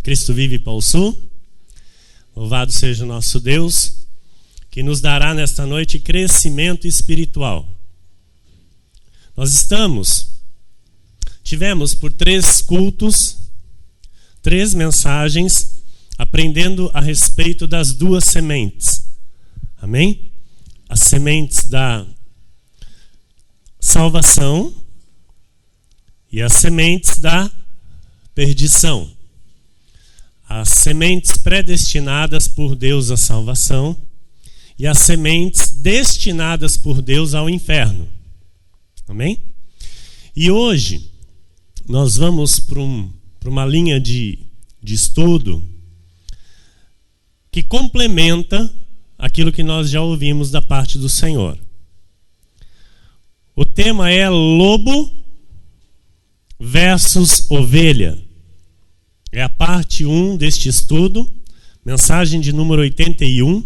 Cristo vive, Pão Sul. Louvado seja o nosso Deus, que nos dará nesta noite crescimento espiritual. Nós tivemos por 3 cultos, 3 mensagens, aprendendo a respeito das 2 sementes. Amém? As sementes da salvação e as sementes da perdição. As sementes predestinadas por Deus à salvação e as sementes destinadas por Deus ao inferno. Amém? E hoje nós vamos para uma linha de estudo que complementa aquilo que nós já ouvimos da parte do Senhor. O tema é lobo versus ovelha. É a parte 1 deste estudo, mensagem de número 81.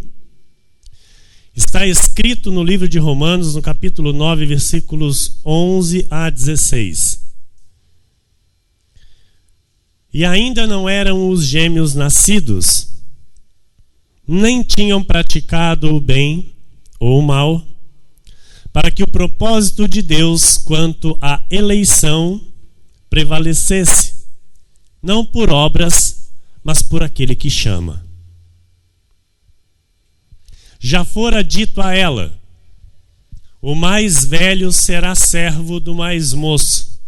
Está escrito no livro de Romanos, no capítulo 9, versículos 11 a 16. E ainda não eram os gêmeos nascidos, nem tinham praticado o bem ou o mal, para que o propósito de Deus quanto à eleição prevalecesse, não por obras, mas por aquele que chama. Já fora dito a ela: o mais velho será servo do mais moço.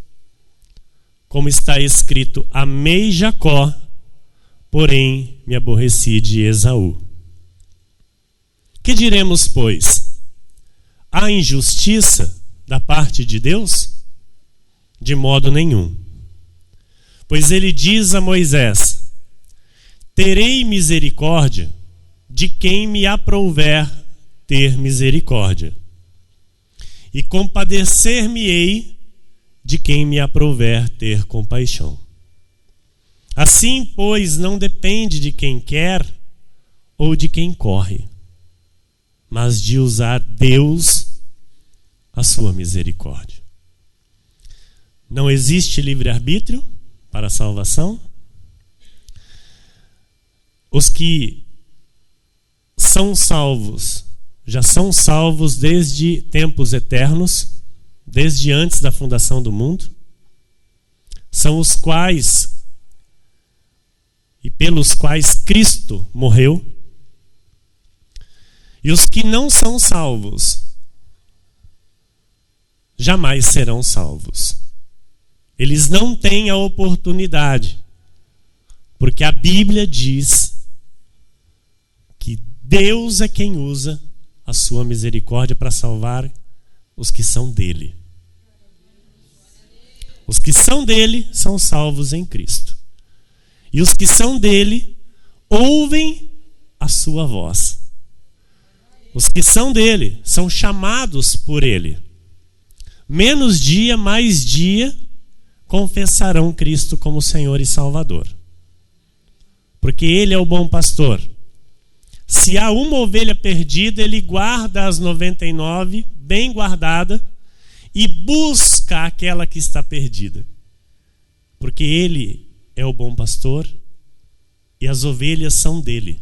Como está escrito: amei Jacó, porém me aborreci de Esaú. Que diremos, pois? Há injustiça da parte de Deus? De modo nenhum. Pois ele diz a Moisés: terei misericórdia de quem me aprouver ter misericórdia, e compadecer-me-ei de quem me aprouver ter compaixão. Assim, pois, não depende de quem quer ou de quem corre, mas de usar Deus a sua misericórdia. Não existe livre-arbítrio para a salvação. Os que são salvos já são salvos desde tempos eternos, desde antes da fundação do mundo. São os quais e pelos quais Cristo morreu. E os que não são salvos jamais serão salvos. Eles não têm a oportunidade, porque a Bíblia diz que Deus é quem usa a sua misericórdia para salvar os que são dele. Os que são dele são salvos em Cristo. E os que são dele ouvem a sua voz. Os que são dele são chamados por ele. Menos dia, mais dia, confessarão Cristo como Senhor e Salvador. Porque ele é o bom pastor. Se há uma ovelha perdida, ele guarda as 99, bem guardada, e busca aquela que está perdida. Porque ele é o bom pastor e as ovelhas são dele.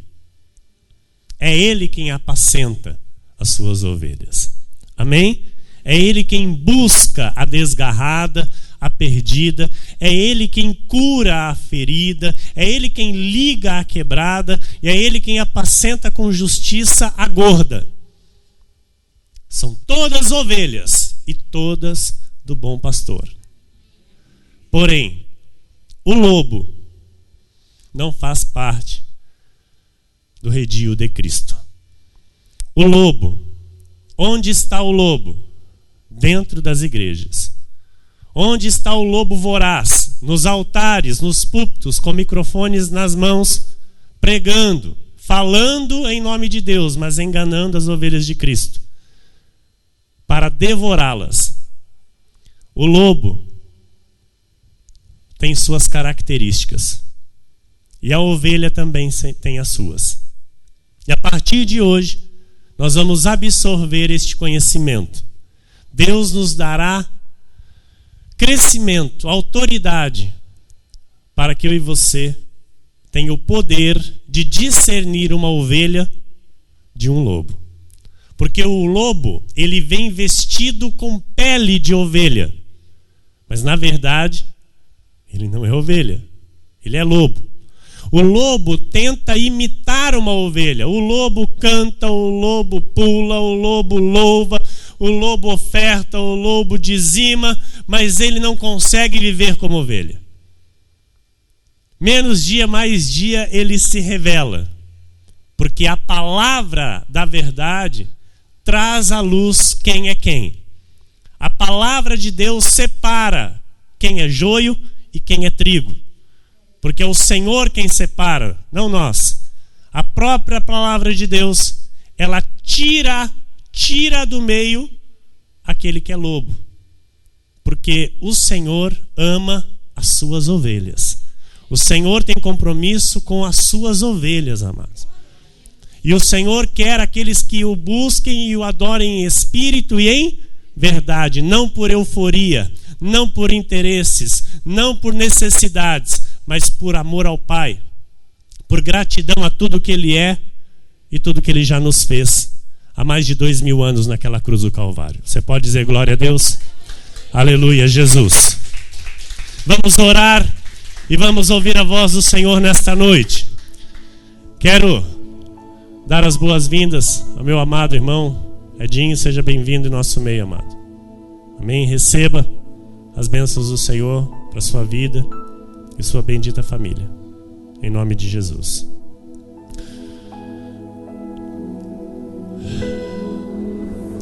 É ele quem apacenta as suas ovelhas. Amém? É ele quem busca a desgarrada, a perdida, é ele quem cura a ferida, é ele quem liga a quebrada, e é ele quem apacenta com justiça a gorda. São todas ovelhas e todas do bom pastor. Porém, o lobo não faz parte do redil de Cristo. O lobo, onde está o lobo? Dentro das igrejas. Onde está o lobo voraz? Nos altares, nos púlpitos, com microfones nas mãos, pregando, falando em nome de Deus, mas enganando as ovelhas de Cristo, para devorá-las. O lobo tem suas características, e a ovelha também tem as suas. E a partir de hoje, nós vamos absorver este conhecimento. Deus nos dará crescimento, autoridade, para que eu e você tem o poder de discernir uma ovelha de um lobo. Porque o lobo, ele vem vestido com pele de ovelha. Mas na verdade, ele não é ovelha, ele é lobo. O lobo tenta imitar uma ovelha. O lobo canta, o lobo pula, o lobo louva, o lobo oferta, o lobo dizima, mas ele não consegue viver como ovelha. Menos dia, mais dia, ele se revela. Porque a palavra da verdade traz à luz quem é quem. A palavra de Deus separa quem é joio e quem é trigo. Porque é o Senhor quem separa, não nós. A própria palavra de Deus, ela tira do meio aquele que é lobo. Porque o Senhor ama as suas ovelhas. O Senhor tem compromisso com as suas ovelhas, amados. E o Senhor quer aqueles que o busquem e o adorem em espírito e em verdade, não por euforia, não por interesses, não por necessidades, mas por amor ao Pai, por gratidão a tudo que Ele é e tudo que Ele já nos fez há mais de 2000 anos naquela cruz do Calvário. Você pode dizer glória a Deus? Aleluia, Jesus. Vamos orar e vamos ouvir a voz do Senhor nesta noite. Quero dar as boas-vindas ao meu amado irmão Edinho. Seja bem-vindo em nosso meio, amado. Amém? Receba as bênçãos do Senhor para a sua vida e sua bendita família, em nome de Jesus.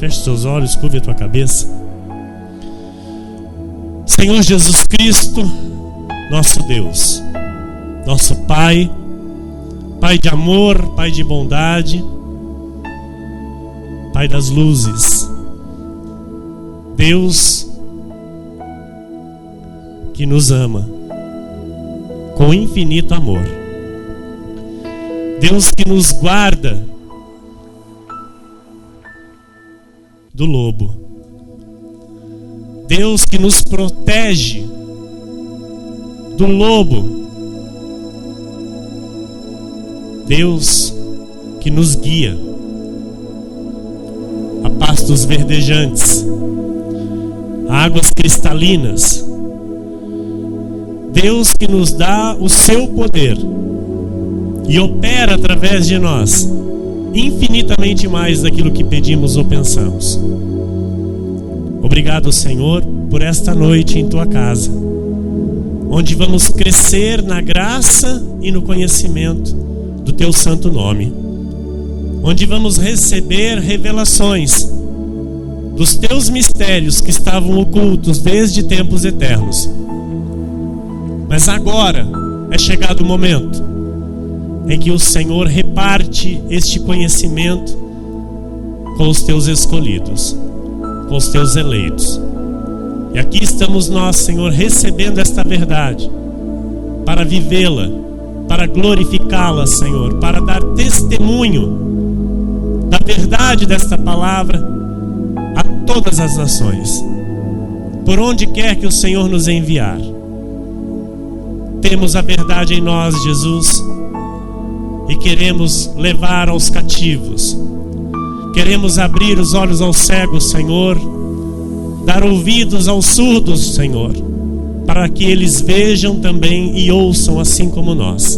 Feche seus olhos, curve a tua cabeça. Senhor Jesus Cristo, nosso Deus, nosso Pai, Pai de amor, Pai de bondade, Pai das luzes, Deus que nos ama com infinito amor, Deus que nos guarda do lobo, Deus que nos protege do lobo, Deus que nos guia a pastos verdejantes, a águas cristalinas, Deus que nos dá o seu poder e opera através de nós infinitamente mais daquilo que pedimos ou pensamos. Obrigado, Senhor, por esta noite em tua casa, onde vamos crescer na graça e no conhecimento do teu santo nome, onde vamos receber revelações dos teus mistérios que estavam ocultos desde tempos eternos. Mas agora é chegado o momento em que o Senhor reparte este conhecimento com os teus escolhidos, com os teus eleitos. E aqui estamos nós, Senhor, recebendo esta verdade para vivê-la, para glorificá-la, Senhor, para dar testemunho da verdade desta palavra a todas as nações, por onde quer que o Senhor nos enviar. Temos a verdade em nós, Jesus, e queremos levar aos cativos, queremos abrir os olhos aos cegos, Senhor, dar ouvidos aos surdos, Senhor, para que eles vejam também e ouçam assim como nós.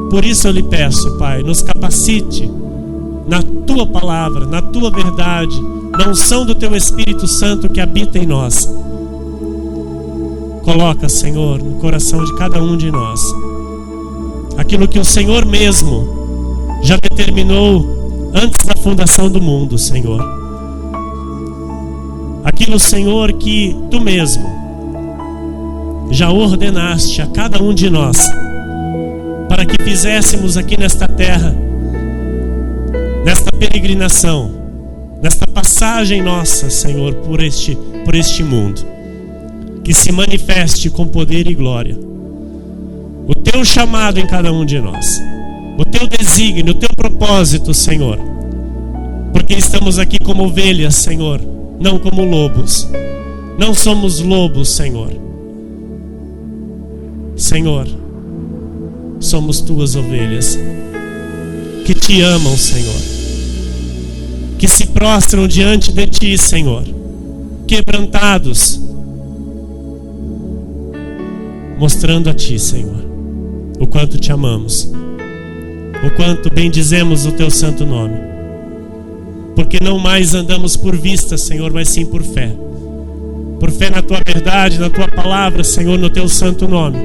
Por isso eu lhe peço, Pai, nos capacite na tua palavra, na tua verdade, na unção do teu Espírito Santo que habita em nós. Coloca, Senhor, no coração de cada um de nós aquilo que o Senhor mesmo já determinou antes da fundação do mundo, Senhor. Aquilo, Senhor, que tu mesmo já ordenaste a cada um de nós para que fizéssemos aqui nesta terra, nesta peregrinação, nesta passagem nossa, Senhor, por este mundo. Que se manifeste com poder e glória o teu chamado em cada um de nós, o teu desígnio, o teu propósito, Senhor, porque estamos aqui como ovelhas, Senhor, não como lobos. Não somos lobos, Senhor. Senhor, somos tuas ovelhas, que te amam, Senhor, que se prostram diante de ti, Senhor, quebrantados, mostrando a ti, Senhor, o quanto te amamos, o quanto bendizemos o teu santo nome, porque não mais andamos por vista, Senhor, mas sim por fé na tua verdade, na tua palavra, Senhor, no teu santo nome.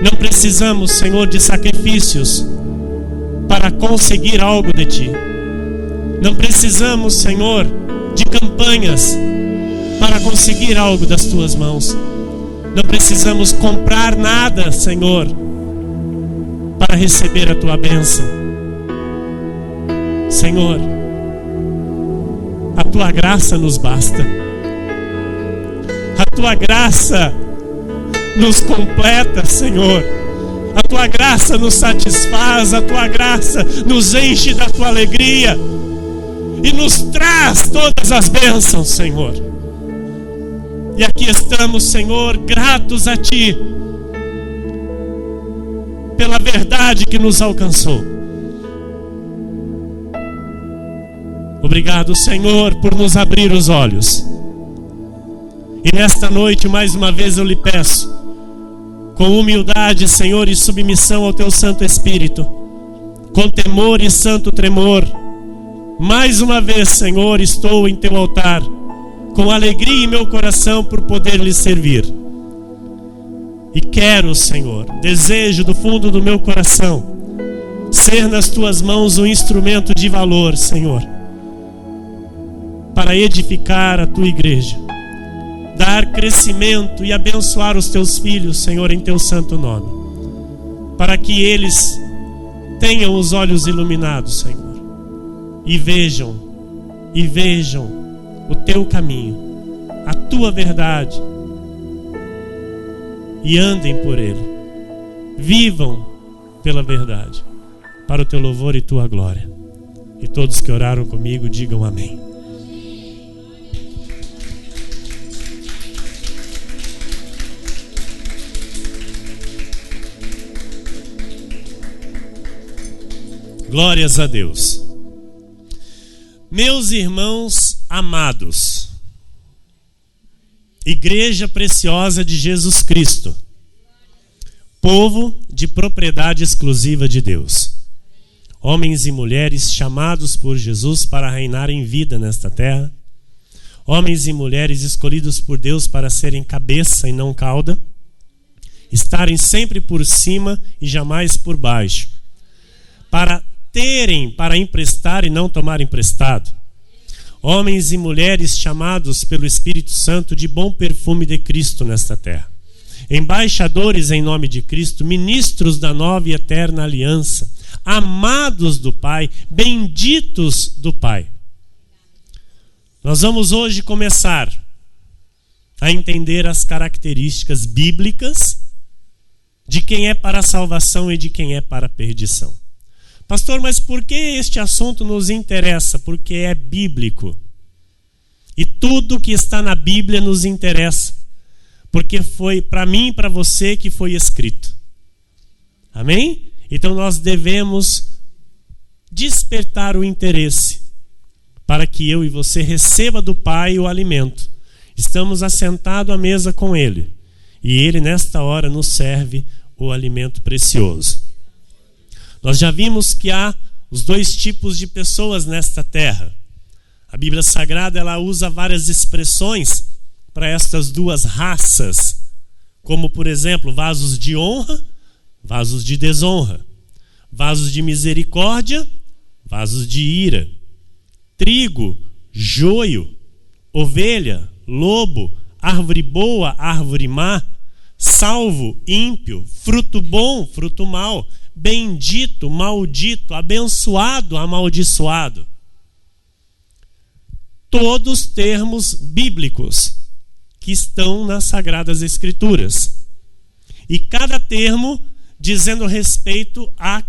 Não precisamos, Senhor, de sacrifícios para conseguir algo de ti. Não precisamos, Senhor, de campanhas para conseguir algo das tuas mãos. Não precisamos comprar nada, Senhor, para receber a tua bênção. Senhor, a tua graça nos basta. A tua graça nos completa, Senhor. A tua graça nos satisfaz, a tua graça nos enche da tua alegria e nos traz todas as bênçãos, Senhor. E aqui estamos, Senhor, gratos a ti pela verdade que nos alcançou. Obrigado, Senhor, por nos abrir os olhos. E nesta noite, mais uma vez eu lhe peço, com humildade, Senhor, e submissão ao teu Santo Espírito, com temor e santo tremor, mais uma vez, Senhor, estou em teu altar, com alegria em meu coração por poder lhe servir. E quero, Senhor, desejo do fundo do meu coração, ser nas tuas mãos um instrumento de valor, Senhor, para edificar a tua igreja, dar crescimento e abençoar os teus filhos, Senhor, em teu santo nome, para que eles tenham os olhos iluminados, Senhor, e vejam o teu caminho, a tua verdade, e andem por ele, vivam pela verdade, para o teu louvor e tua glória. E todos que oraram comigo digam amém. Glórias a Deus. Meus irmãos amados, Igreja preciosa de Jesus Cristo, povo de propriedade exclusiva de Deus, homens e mulheres chamados por Jesus para reinar em vida nesta terra, homens e mulheres escolhidos por Deus para serem cabeça e não cauda, estarem sempre por cima e jamais por baixo, para terem para emprestar e não tomar emprestado, homens e mulheres chamados pelo Espírito Santo de bom perfume de Cristo nesta terra, embaixadores em nome de Cristo, ministros da nova e eterna aliança, amados do Pai, benditos do Pai. Nós vamos hoje começar a entender as características bíblicas de quem é para a salvação e de quem é para a perdição. Pastor, mas por que este assunto nos interessa? Porque é bíblico. E tudo que está na Bíblia nos interessa. Porque foi para mim e para você que foi escrito. Amém? Então nós devemos despertar o interesse para que eu e você receba do Pai o alimento. Estamos assentados à mesa com Ele. E Ele nesta hora nos serve o alimento precioso. Nós já vimos que há os dois tipos de pessoas nesta terra. A Bíblia Sagrada ela usa várias expressões para estas duas raças, como por exemplo, vasos de honra, vasos de desonra, vasos de misericórdia, vasos de ira, trigo, joio, ovelha, lobo, árvore boa, árvore má, salvo, ímpio, fruto bom, fruto mau, bendito, maldito, abençoado, amaldiçoado. Todos termos bíblicos que estão nas Sagradas Escrituras. E cada termo dizendo respeito a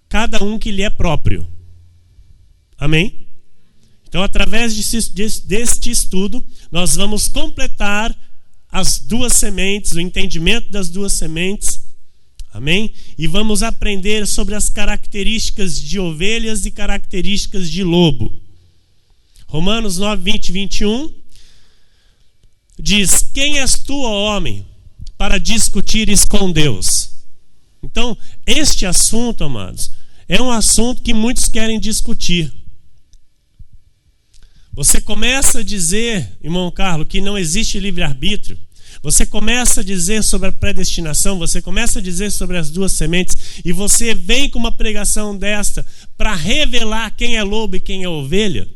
cada um que lhe é próprio. Amém? Então, através deste estudo, nós vamos completar as duas sementes, o entendimento das duas sementes, Amém? E vamos aprender sobre as características de ovelhas e características de lobo. Romanos 9, 20 e 21 diz: quem és tu, ó homem, para discutires com Deus? Então, este assunto, amados, é um assunto que muitos querem discutir. Você começa a dizer, irmão Carlos, que não existe livre-arbítrio. Você começa a dizer sobre a predestinação, você começa a dizer sobre as duas sementes, e você vem com uma pregação desta para revelar quem é lobo e quem é ovelha.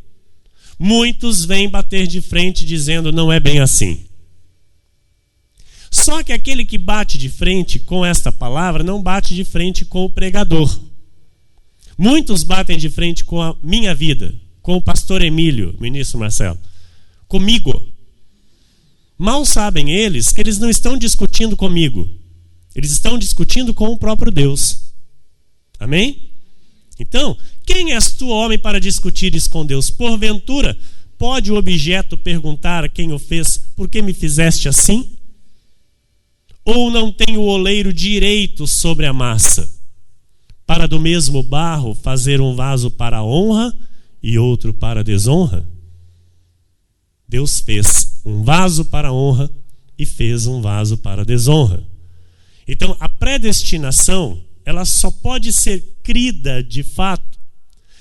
Muitos vêm bater de frente dizendo: não é bem assim. Só que aquele que bate de frente com esta palavra não bate de frente com o pregador. Muitos batem de frente com a minha vida, com o pastor Emílio, ministro Marcelo, comigo. Mal sabem eles que eles não estão discutindo comigo. Eles estão discutindo com o próprio Deus. Amém? Então, quem és tu, homem, para discutires com Deus? Porventura, pode o objeto perguntar a quem o fez: por que me fizeste assim? Ou não tem o oleiro direito sobre a massa, para do mesmo barro fazer um vaso para a honra e outro para a desonra? Deus fez um vaso para a honra e fez um vaso para a desonra. Então, a predestinação, ela só pode ser crida de fato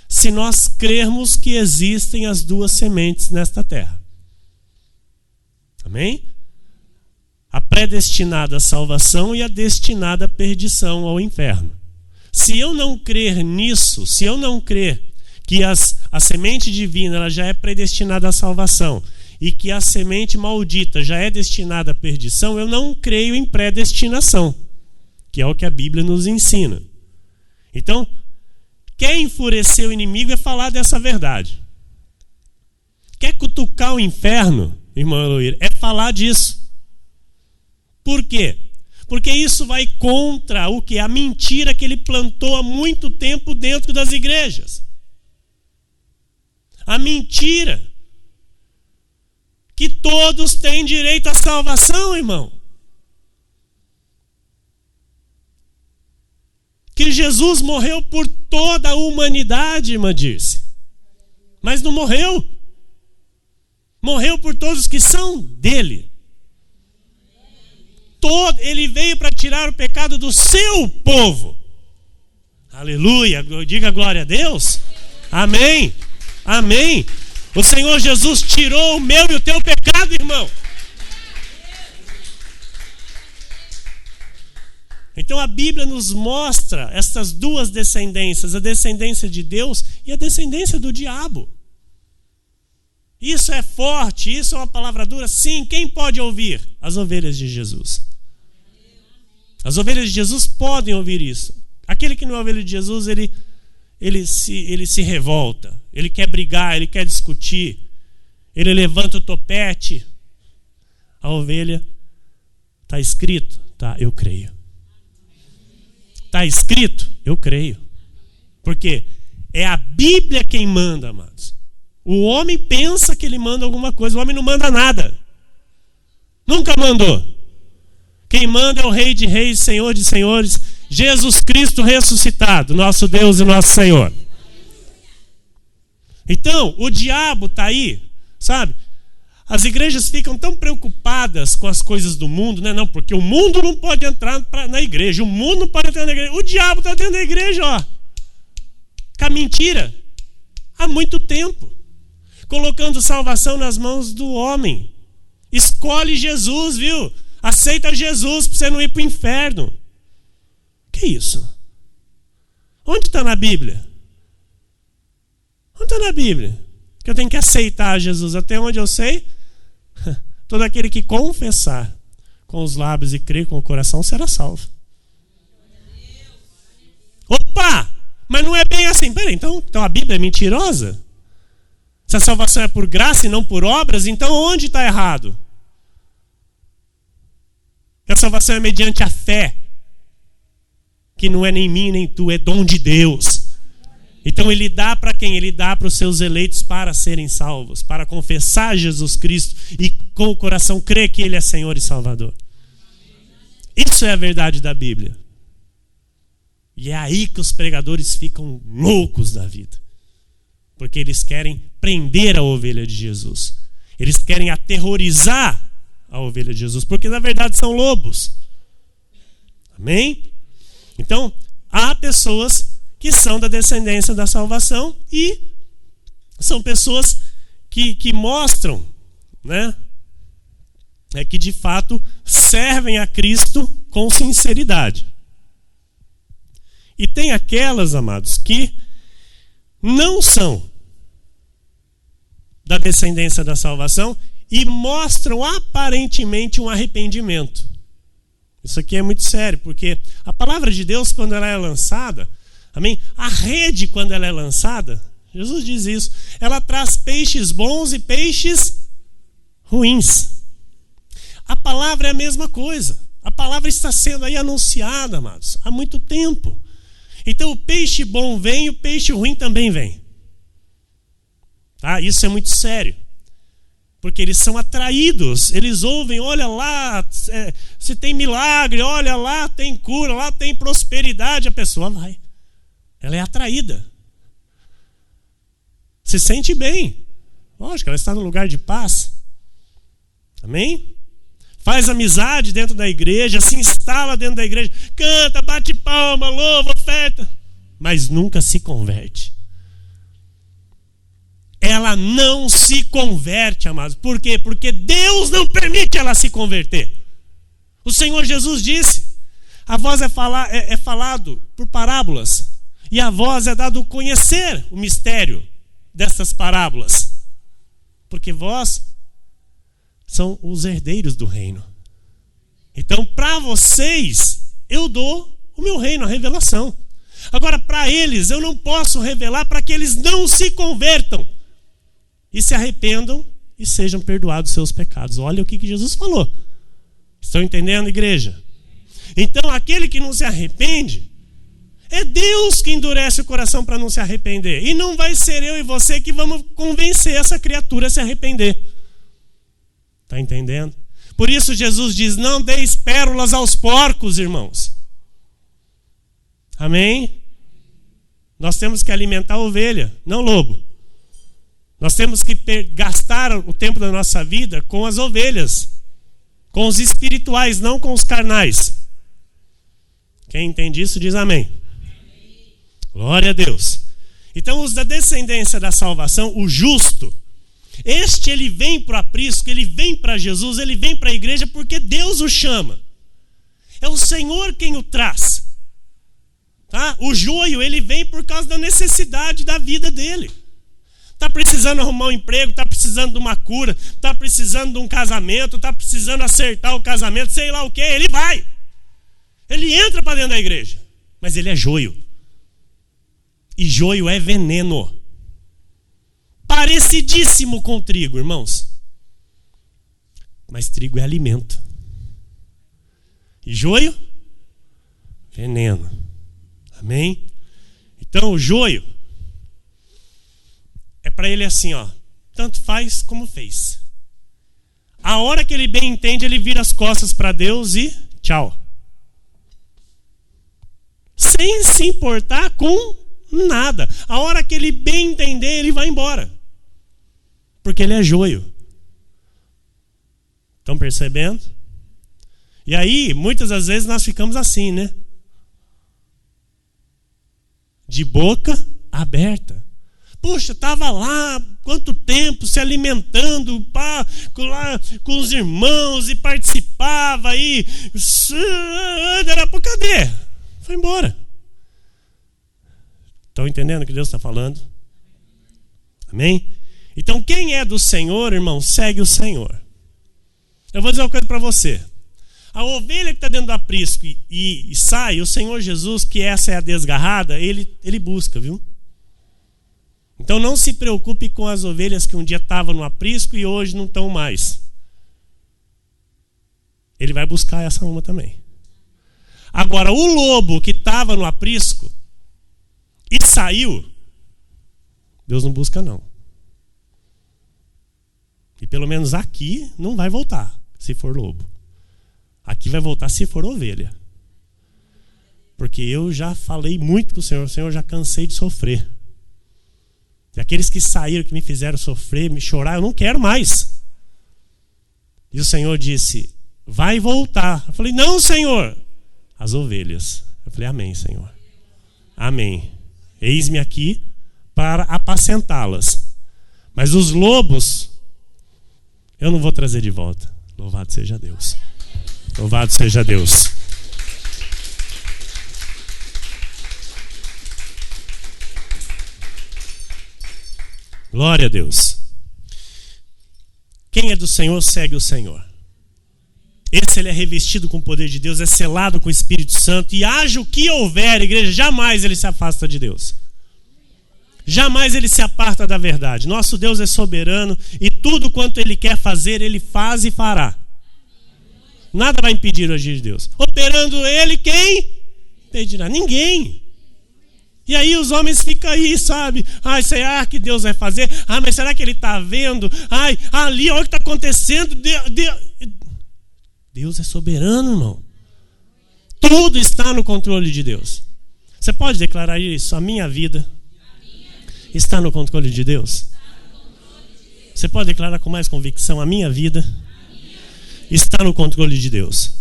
se nós crermos que existem as duas sementes nesta terra. Amém? A predestinada à salvação e a destinada à perdição, ao inferno. Se eu não crer nisso, se eu não crer que a semente divina ela já é predestinada à salvação e que a semente maldita já é destinada à perdição, eu não creio em predestinação, que é o que a Bíblia nos ensina. Então, quer enfurecer o inimigo é falar dessa verdade. Quer cutucar o inferno, irmão Eloir, é falar disso. Por quê? Porque isso vai contra o que? A mentira que ele plantou há muito tempo dentro das igrejas. A mentira que todos têm direito à salvação, irmão. Que Jesus morreu por toda a humanidade, irmã Dirce. Mas não morreu. Morreu por todos os que são dele. Ele veio para tirar o pecado do seu povo. Aleluia. Diga glória a Deus. Amém. Amém. O Senhor Jesus tirou o meu e o teu pecado, irmão. Então a Bíblia nos mostra essas duas descendências, a descendência de Deus e a descendência do diabo. Isso é forte, isso é uma palavra dura. Sim, quem pode ouvir? As ovelhas de Jesus. As ovelhas de Jesus podem ouvir isso. Aquele que não é ovelha de Jesus, ele se revolta, ele quer brigar, ele quer discutir, ele levanta o topete. A ovelha, está escrito? Tá, eu creio. Está escrito? Eu creio. Porque é a Bíblia quem manda, amados. O homem pensa que ele manda alguma coisa, o homem não manda nada. Nunca mandou. Quem manda é o Rei de Reis, Senhor de Senhores, Jesus Cristo ressuscitado, nosso Deus e nosso Senhor. Então, o diabo está aí, sabe? As igrejas ficam tão preocupadas com as coisas do mundo, né? Não, porque o mundo não pode entrar na igreja, o mundo não pode entrar na igreja. O diabo está dentro da igreja, ó, com a mentira, há muito tempo, colocando salvação nas mãos do homem. Escolhe Jesus, viu? Aceita Jesus para você não ir para o inferno. Que isso? Onde está na Bíblia? Onde está na Bíblia? Que eu tenho que aceitar Jesus. Até onde eu sei, todo aquele que confessar com os lábios e crer com o coração será salvo. Opa! Mas não é bem assim. Peraí, então a Bíblia é mentirosa? Se a salvação é por graça e não por obras, então onde está errado? A salvação é mediante a fé, que não é nem mim nem tu, é dom de Deus. Então ele dá para quem? Ele dá para os seus eleitos para serem salvos, para confessar Jesus Cristo e com o coração crer que ele é Senhor e Salvador. Isso é a verdade da Bíblia. E é aí que os pregadores ficam loucos da vida. Porque eles querem prender a ovelha de Jesus. Eles querem aterrorizar a ovelha de Jesus. Porque na verdade são lobos. Amém? Então, há pessoas que são da descendência da salvação e são pessoas que mostram, né, que de fato servem a Cristo com sinceridade. E tem aquelas, amados, que não são da descendência da salvação e mostram aparentemente um arrependimento. Isso aqui é muito sério, porque a palavra de Deus, quando ela é lançada, amém? A rede, quando ela é lançada, Jesus diz isso, ela traz peixes bons e peixes ruins. A palavra é a mesma coisa. A palavra está sendo aí anunciada, amados, há muito tempo. Então o peixe bom vem e o peixe ruim também vem. Tá? Isso é muito sério. Porque eles são atraídos, eles ouvem, olha lá, se tem milagre, olha lá, tem cura, lá tem prosperidade, a pessoa vai. Ela é atraída. Se sente bem. Lógico, ela está no lugar de paz. Amém? Faz amizade dentro da igreja, se instala dentro da igreja, canta, bate palma, louva, oferta, mas nunca se converte. Ela não se converte, amados. Por quê? Porque Deus não permite ela se converter. O Senhor Jesus disse, a voz é falado por parábolas, e a voz é dado conhecer o mistério dessas parábolas, porque vós são os herdeiros do reino. Então, para vocês, eu dou o meu reino, a revelação. Agora, para eles, eu não posso revelar para que eles não se convertam e se arrependam e sejam perdoados seus pecados. Olha o que Jesus falou. Estão entendendo, igreja? Então, aquele que não se arrepende, é Deus que endurece o coração para não se arrepender. E não vai ser eu e você que vamos convencer essa criatura a se arrepender. Está entendendo? Por isso Jesus diz, não deis pérolas aos porcos, irmãos. Amém? Nós temos que alimentar a ovelha, não o lobo. Nós temos que gastar o tempo da nossa vida com as ovelhas, com os espirituais, não com os carnais. Quem entende isso diz amém. Glória a Deus. Então os da descendência da salvação, o justo, este ele vem para o aprisco, ele vem para Jesus, ele vem para a igreja porque Deus o chama. É o Senhor quem o traz. Tá? O joio ele vem por causa da necessidade da vida dele. Está precisando arrumar um emprego, está precisando de uma cura, está precisando de um casamento, está precisando acertar o casamento, sei lá o que, ele vai. Ele entra para dentro da igreja, mas ele é joio. E joio é veneno. Parecidíssimo com trigo, irmãos. Mas trigo é alimento. E joio? Veneno. Amém? Então o joio é para ele assim, ó, tanto faz como fez. A hora que ele bem entende, ele vira as costas para Deus e tchau. Sem se importar com nada. A hora que ele bem entender, ele vai embora. Porque ele é joio. Estão percebendo? E aí, muitas das vezes nós ficamos assim, né? De boca aberta. Puxa, estava lá, quanto tempo, se alimentando com os irmãos e participava aí. Cadê? Foi embora. Estão entendendo o que Deus está falando? Amém? Então quem é do Senhor, irmão, segue o Senhor. Eu vou dizer uma coisa para você. A ovelha que está dentro do aprisco e sai, o Senhor Jesus, que essa é a desgarrada, ele busca, viu? Então não se preocupe com as ovelhas que um dia estavam no aprisco e hoje não estão mais. Ele vai buscar essa uma também. Agora, o lobo que estava no aprisco e saiu, Deus não busca não. E pelo menos aqui não vai voltar, se for lobo. Aqui vai voltar se for ovelha. Porque eu já falei muito com o Senhor já cansei de sofrer. E aqueles que saíram, que me fizeram sofrer, me chorar, eu não quero mais. E o Senhor disse, vai voltar. Eu falei, não, Senhor. As ovelhas. Eu falei, amém, Senhor. Amém. Eis-me aqui para apacentá-las. Mas os lobos, eu não vou trazer de volta. Louvado seja Deus. Louvado seja Deus. Glória a Deus. Quem é do Senhor, segue o Senhor. Esse ele é revestido com o poder de Deus, é selado com o Espírito Santo. E haja o que houver, igreja, jamais ele se afasta de Deus. Jamais ele se aparta da verdade. Nosso Deus é soberano e tudo quanto ele quer fazer, ele faz e fará. Nada vai impedir o agir de Deus. Operando ele, quem impedirá? Ninguém. E aí os homens ficam aí, sabe? Ai, será que Deus vai fazer? Ah, mas será que ele está vendo? Ai, ali, olha o que está acontecendo. Deus é soberano, irmão. Tudo está no controle de Deus. Você pode declarar isso? A minha vida está no controle de Deus? Você pode declarar com mais convicção? A minha vida está no controle de Deus.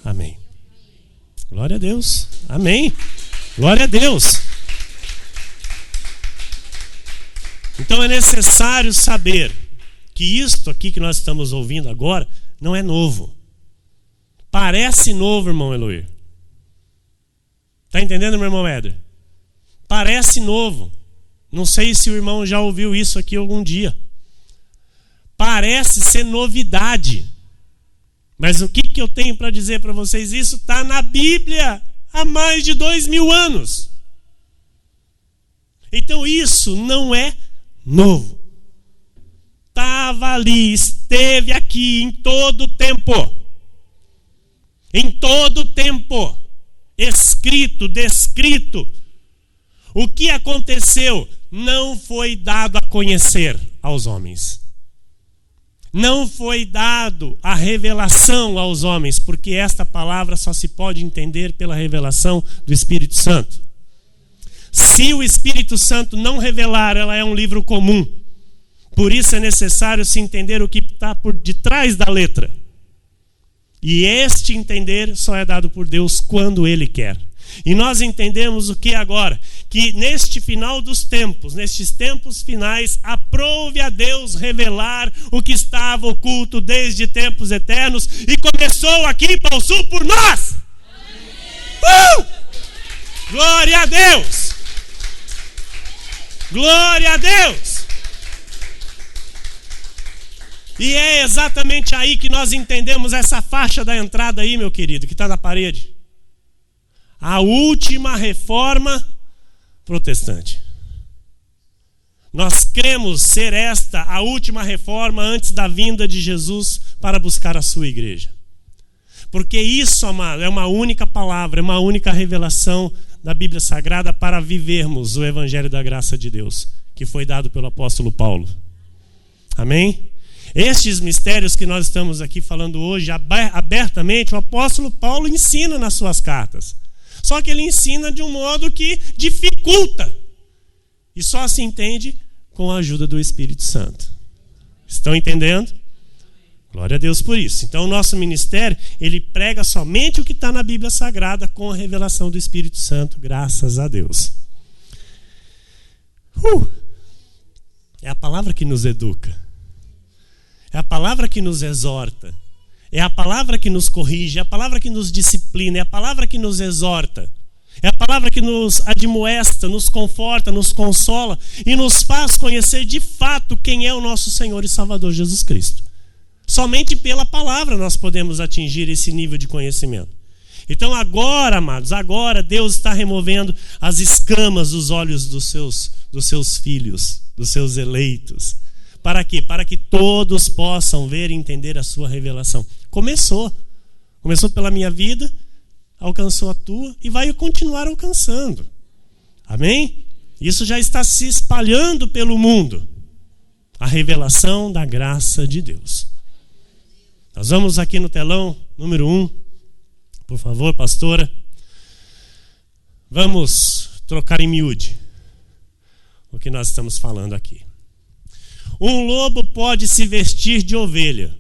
Amém. Glória a Deus. Amém. Glória a Deus. Então é necessário saber que isto aqui que nós estamos ouvindo agora não é novo. Parece novo, irmão Eloir. Está entendendo, meu irmão Éder? Parece novo. Não sei se o irmão já ouviu isso aqui algum dia. Parece ser novidade. Mas o que eu tenho para dizer para vocês? Isso está na Bíblia há mais de 2000 anos. Então isso não é novo. Estava ali, esteve aqui em todo o tempo. Em todo o tempo. Escrito, descrito. O que aconteceu não foi dado a conhecer aos homens. Não foi dado a revelação aos homens, porque esta palavra só se pode entender pela revelação do Espírito Santo. Se o Espírito Santo não revelar, ela é um livro comum. Por isso é necessário se entender o que está por detrás da letra. E este entender só é dado por Deus quando Ele quer. E nós entendemos o que agora? Que neste final dos tempos, nestes tempos finais, aprove a Deus revelar o que estava oculto desde tempos eternos e começou aqui em Pau Sul por nós. Glória a Deus! Glória a Deus! E é exatamente aí que nós entendemos essa faixa da entrada aí, meu querido, que está na parede. A última reforma protestante. Nós cremos ser esta a última reforma antes da vinda de Jesus para buscar a sua igreja. Porque isso, amado, é uma única palavra, é uma única revelação da Bíblia Sagrada para vivermos o Evangelho da graça de Deus, que foi dado pelo apóstolo Paulo. Amém? Estes mistérios que nós estamos aqui falando hoje, abertamente, o apóstolo Paulo ensina nas suas cartas. Só que ele ensina de um modo que dificulta. E só se entende com a ajuda do Espírito Santo. Estão entendendo? Glória a Deus por isso. Então o nosso ministério, ele prega somente o que está na Bíblia Sagrada com a revelação do Espírito Santo, graças a Deus. É a palavra que nos educa. É a palavra que nos exorta. É a palavra que nos corrige, é a palavra que nos disciplina, é a palavra que nos exorta. É a palavra que nos admoesta, nos conforta, nos consola e nos faz conhecer de fato quem é o nosso Senhor e Salvador Jesus Cristo. Somente pela palavra nós podemos atingir esse nível de conhecimento. Então agora, amados, agora Deus está removendo as escamas dos olhos dos seus filhos, dos seus eleitos. Para quê? Para que todos possam ver e entender a sua revelação. Começou pela minha vida, alcançou a tua e vai continuar alcançando. Amém? Isso já está se espalhando pelo mundo. A revelação da graça de Deus. Nós vamos aqui no telão, número 1. Por favor, pastora. Vamos trocar em miúde o que nós estamos falando aqui. Um lobo pode se vestir de ovelha,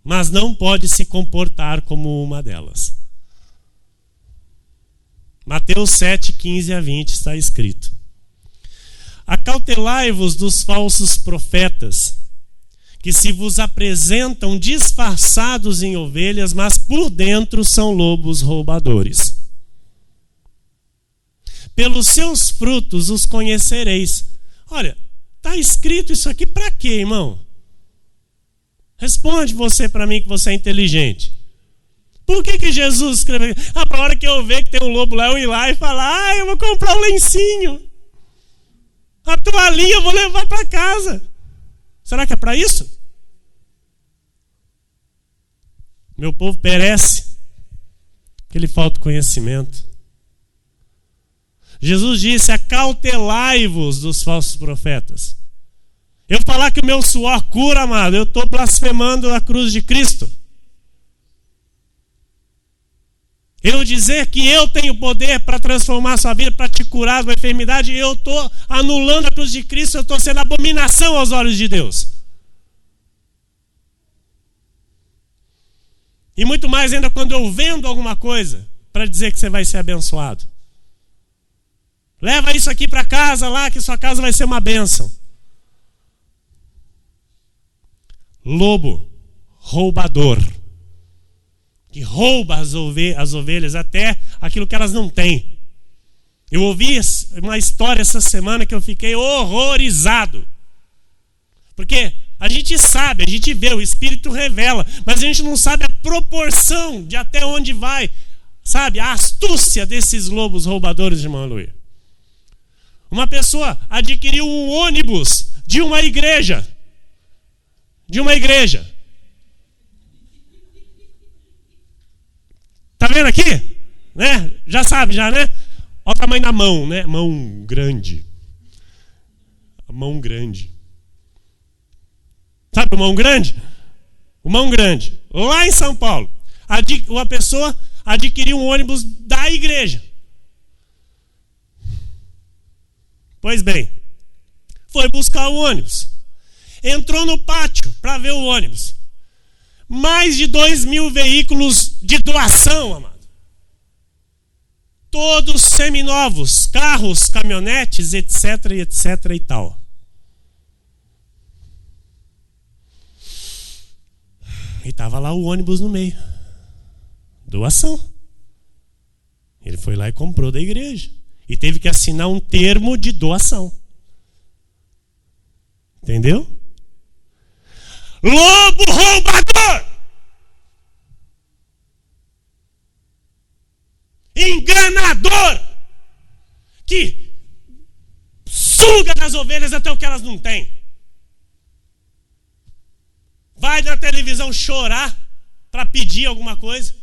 mas não pode se comportar como uma delas. Mateus 7, 15 a 20 está escrito: acautelai-vos dos falsos profetas, que se vos apresentam disfarçados em ovelhas, mas por dentro são lobos roubadores. Pelos seus frutos os conhecereis. Olha, está escrito isso aqui para quê, irmão? Responde você para mim que você é inteligente. Por que Jesus escreveu? Para a hora que eu ver que tem um lobo lá, eu ir lá e falar: eu vou comprar um lencinho. A toalhinha eu vou levar para casa. Será que é para isso? Meu povo perece porque lhe falta conhecimento. Jesus disse: acautelai-vos dos falsos profetas. Eu falar que o meu suor cura, amado, eu estou blasfemando a cruz de Cristo. Eu dizer que eu tenho poder para transformar a sua vida, para te curar de uma enfermidade, eu estou anulando a cruz de Cristo, eu estou sendo abominação aos olhos de Deus. E muito mais ainda quando eu vendo alguma coisa para dizer que você vai ser abençoado. Leva isso aqui para casa lá, que sua casa vai ser uma bênção. Lobo, roubador, que rouba as ovelhas, até aquilo que elas não têm. Eu ouvi uma história essa semana que eu fiquei horrorizado. Porque a gente sabe, a gente vê, o Espírito revela, mas a gente não sabe a proporção de até onde vai, sabe, a astúcia desses lobos roubadores, irmão Luiz. Uma pessoa adquiriu um ônibus de uma igreja. Tá vendo aqui? Né? Já sabe, já, né? Olha o tamanho da mão, né? Mão grande. A mão grande. Sabe o mão grande? O mão grande. Lá em São Paulo, uma pessoa adquiriu um ônibus da igreja. Pois bem, foi buscar o ônibus. Entrou no pátio para ver o ônibus. Mais de 2.000 veículos de doação, amado. Todos seminovos, carros, caminhonetes, etc, etc e tal. E estava lá o ônibus no meio. Doação. Ele foi lá e comprou da igreja. E teve que assinar um termo de doação. Entendeu? Lobo roubador! Enganador! Que suga das ovelhas até o que elas não têm. Vai na televisão chorar para pedir alguma coisa.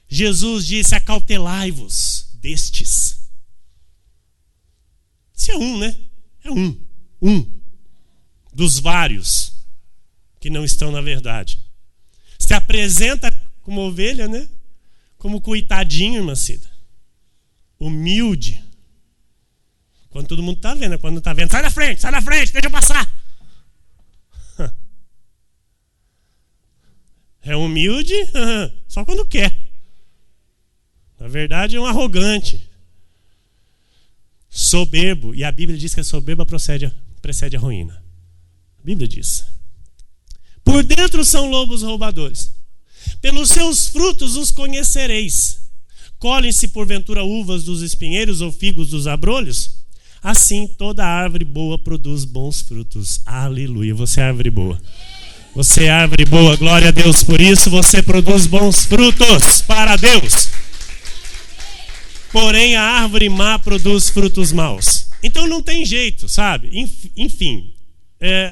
Jesus disse: acautelai-vos destes. Isso é um, né? É um dos vários que não estão na verdade. Se apresenta como ovelha, né? Como coitadinho, irmã Cida. Humilde. Quando todo mundo está vendo, quando não está vendo, sai da frente, deixa eu passar. É humilde, só quando quer. Na verdade é um arrogante. Soberbo. E a Bíblia diz que a soberba precede a ruína. A Bíblia diz. Por dentro são lobos roubadores. Pelos seus frutos os conhecereis. Colhem-se porventura uvas dos espinheiros ou figos dos abrolhos? Assim toda árvore boa produz bons frutos. Aleluia. Você é árvore boa. Você é árvore boa. Glória a Deus por isso. Você produz bons frutos para Deus. Porém a árvore má produz frutos maus. Então não tem jeito, sabe? Enfim,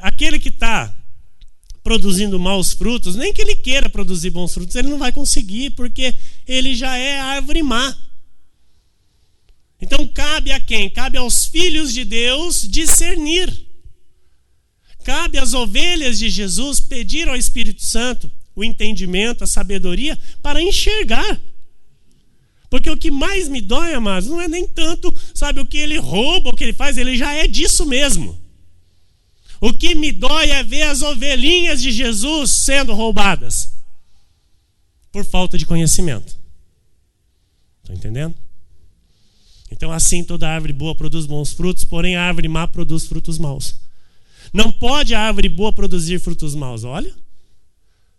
aquele que está produzindo maus frutos, nem que ele queira produzir bons frutos, ele não vai conseguir, porque ele já é árvore má. Então cabe a quem? Cabe aos filhos de Deus discernir. Cabe às ovelhas de Jesus pedir ao Espírito Santo o entendimento, a sabedoria para enxergar. Porque o que mais me dói, amados, não é nem tanto, sabe, o que ele rouba, o que ele faz, ele já é disso mesmo. O que me dói é ver as ovelhinhas de Jesus sendo roubadas por falta de conhecimento. Estão entendendo? Então assim toda árvore boa produz bons frutos, porém a árvore má produz frutos maus. Não pode a árvore boa produzir frutos maus, olha.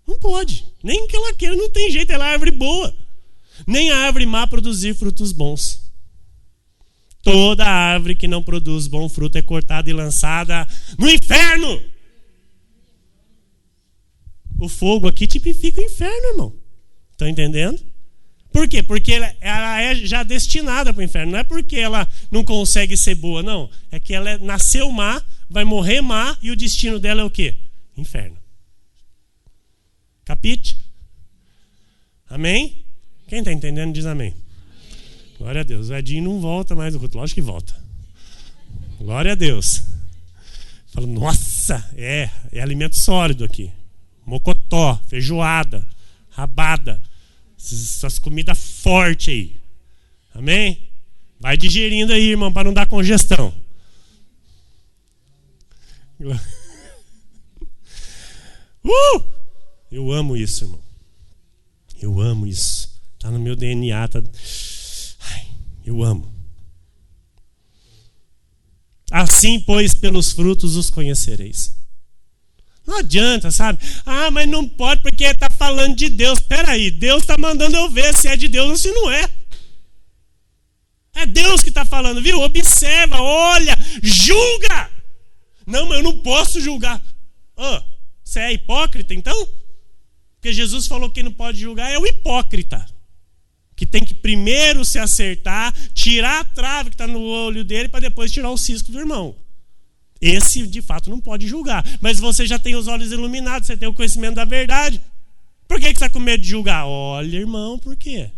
Não pode. Nem que ela queira, não tem jeito, ela é árvore boa. Nem a árvore má produzir frutos bons. Toda árvore que não produz bom fruto é cortada e lançada no inferno. O fogo aqui tipifica o inferno, irmão. Estão entendendo? Por quê? Porque ela é já destinada para o inferno. Não é porque ela não consegue ser boa, não. É que ela nasceu má, vai morrer má e o destino dela é o quê? Inferno. Capite? Amém? Quem está entendendo diz amém. Glória a Deus. O Edinho não volta mais no culto. Lógico que volta. Glória a Deus. Fala, nossa, é alimento sólido aqui. Mocotó, feijoada, rabada. Essas comidas fortes aí. Amém? Vai digerindo aí, irmão, para não dar congestão. Eu amo isso, irmão. Eu amo isso. Está no meu DNA. Eu amo. Assim, pois, pelos frutos os conhecereis. Não adianta, sabe? Ah, mas não pode porque está falando de Deus. Espera aí, Deus está mandando eu ver se é de Deus ou se não é. É Deus que está falando, viu? Observa, olha, julga. Não, mas eu não posso julgar. Você é hipócrita, então? Porque Jesus falou que quem não pode julgar é o hipócrita. Que tem que primeiro se acertar, tirar a trave que está no olho dele para depois tirar o cisco do irmão. Esse, de fato, não pode julgar. Mas você já tem os olhos iluminados, você tem o conhecimento da verdade. Por que você está com medo de julgar? Olha, irmão, por quê?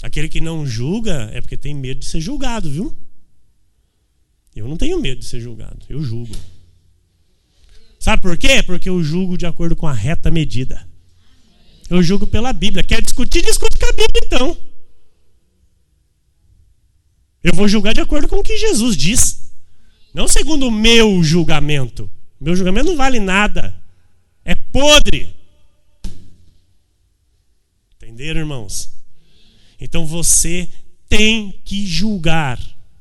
Aquele que não julga é porque tem medo de ser julgado, viu? Eu não tenho medo de ser julgado, eu julgo. Sabe por quê? Porque eu julgo de acordo com a reta medida. Eu julgo pela Bíblia. Quer discutir? Discute com a Bíblia, então. Eu vou julgar de acordo com o que Jesus diz. Não segundo o meu julgamento. Meu julgamento não vale nada. É podre. Entenderam, irmãos? Então você tem que julgar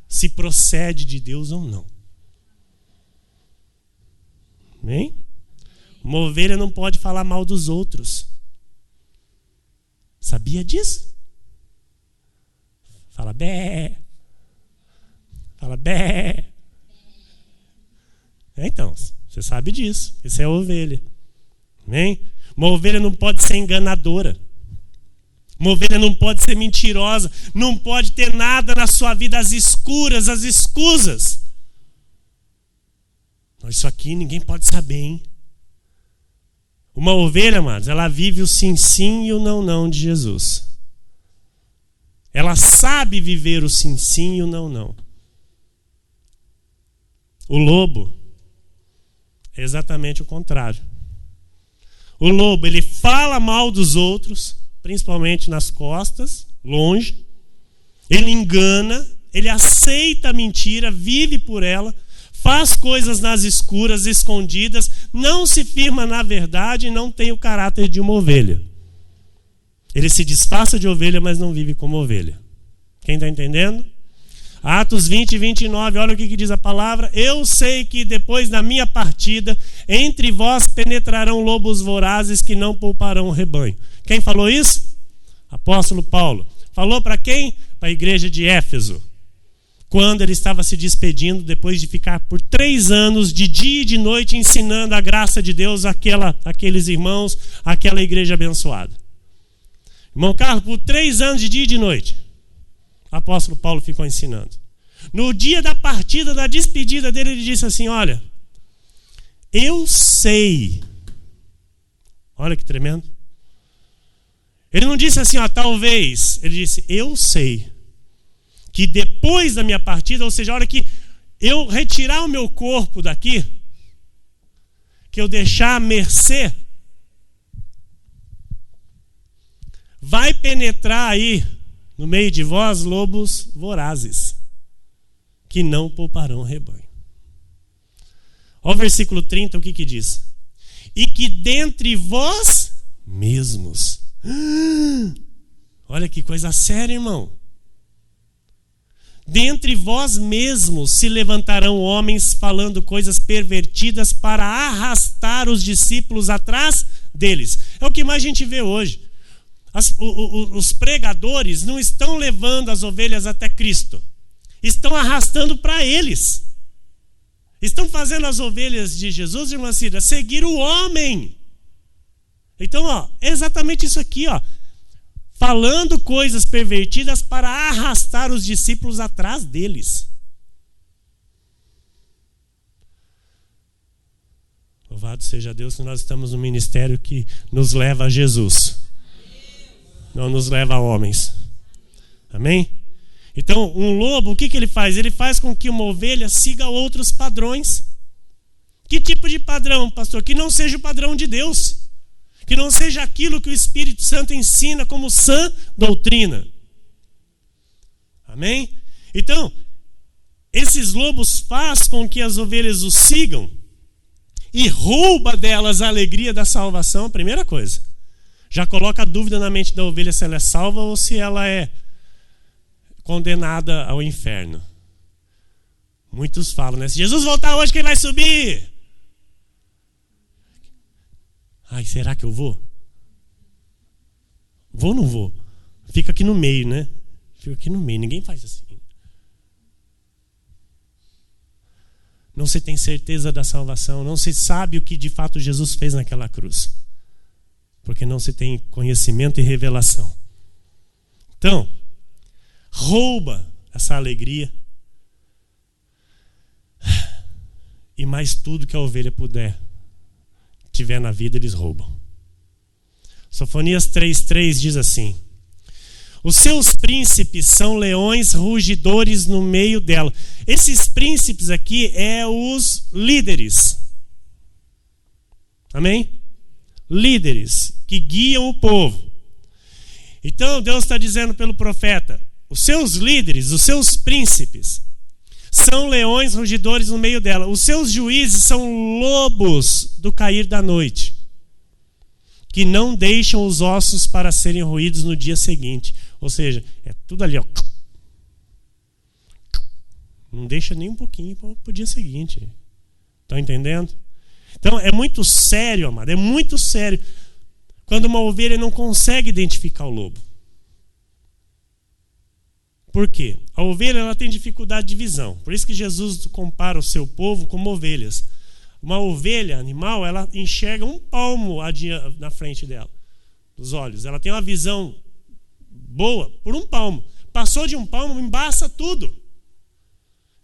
se procede de Deus ou não. Amém? Uma ovelha não pode falar mal dos outros. Sabia disso? Fala bé. Fala bé. Então, você sabe disso. Isso é a ovelha. Amém? Uma ovelha não pode ser enganadora. Uma ovelha não pode ser mentirosa. Não pode ter nada na sua vida às escuras, às escusas. Isso aqui ninguém pode saber, hein? Uma ovelha, amados, ela vive o sim, sim e o não, não de Jesus. Ela sabe viver o sim, sim e o não, não. O lobo é exatamente o contrário. O lobo, ele fala mal dos outros, principalmente nas costas, longe. Ele engana, ele aceita a mentira, vive por ela, faz coisas nas escuras, escondidas, não se firma na verdade e não tem o caráter de uma ovelha. Ele se disfarça de ovelha, mas não vive como ovelha. Quem está entendendo? Atos 20, 29, olha o que diz a palavra. Eu sei que depois da minha partida, entre vós penetrarão lobos vorazes que não pouparão o rebanho. Quem falou isso? Apóstolo Paulo. Falou para quem? Para a igreja de Éfeso. Quando ele estava se despedindo, depois de ficar por 3 anos, de dia e de noite, ensinando a graça de Deus àqueles irmãos, àquela igreja abençoada. Irmão Carlos, por 3 anos de dia e de noite, o apóstolo Paulo ficou ensinando. No dia da partida, da despedida dele, ele disse assim, olha, eu sei. Olha que tremendo. Ele não disse assim, talvez. Ele disse, eu sei que depois da minha partida, ou seja, a hora que eu retirar o meu corpo daqui, que eu deixar à mercê vai penetrar aí no meio de vós lobos vorazes, que não pouparão o rebanho. Olha o versículo 30, o que diz? E que dentre vós mesmos. Olha que coisa séria, irmão. Dentre vós mesmos se levantarão homens falando coisas pervertidas para arrastar os discípulos atrás deles. É o que mais a gente vê hoje. Os pregadores não estão levando as ovelhas até Cristo. Estão arrastando para eles. Estão fazendo as ovelhas de Jesus, irmã Cida, seguir o homem. Então, é exatamente isso aqui, falando coisas pervertidas para arrastar os discípulos atrás deles. Louvado seja Deus que nós estamos no ministério que nos leva a Jesus. Não nos leva a homens. Amém? Então, um lobo, o que ele faz? Ele faz com que uma ovelha siga outros padrões. Que tipo de padrão, pastor? Que não seja o padrão de Deus. Que não seja aquilo que o Espírito Santo ensina como sã doutrina. Amém? Então, esses lobos fazem com que as ovelhas os sigam e rouba delas a alegria da salvação, primeira coisa. Já coloca a dúvida na mente da ovelha se ela é salva ou se ela é condenada ao inferno. Muitos falam, né? Se Jesus voltar hoje, quem vai subir? Ai, será que eu vou? Vou ou não vou? Fica aqui no meio, né? Fica aqui no meio, ninguém faz assim. Não se tem certeza da salvação, não se sabe o que de fato Jesus fez naquela cruz. Porque não se tem conhecimento e revelação. Então, rouba essa alegria. E mais tudo que a ovelha tiver na vida, eles roubam. Sofonias 3:3 diz assim: os seus príncipes são leões rugidores no meio dela. Esses príncipes aqui é os líderes. Amém? Líderes que guiam o povo. Então Deus está dizendo pelo profeta: os seus líderes, os seus príncipes são leões rugidores no meio dela. Os seus juízes são lobos do cair da noite, que não deixam os ossos para serem roídos no dia seguinte. Ou seja, é tudo ali, ó. Não deixa nem um pouquinho para o dia seguinte. Estão entendendo? Então é muito sério, amado, é muito sério quando uma ovelha não consegue identificar o lobo. Por quê? A ovelha ela tem dificuldade de visão. Por isso que Jesus compara o seu povo como ovelhas. Uma ovelha animal, ela enxerga um palmo na frente dela, dos olhos. Ela tem uma visão boa por um palmo. Passou de um palmo, embaça tudo.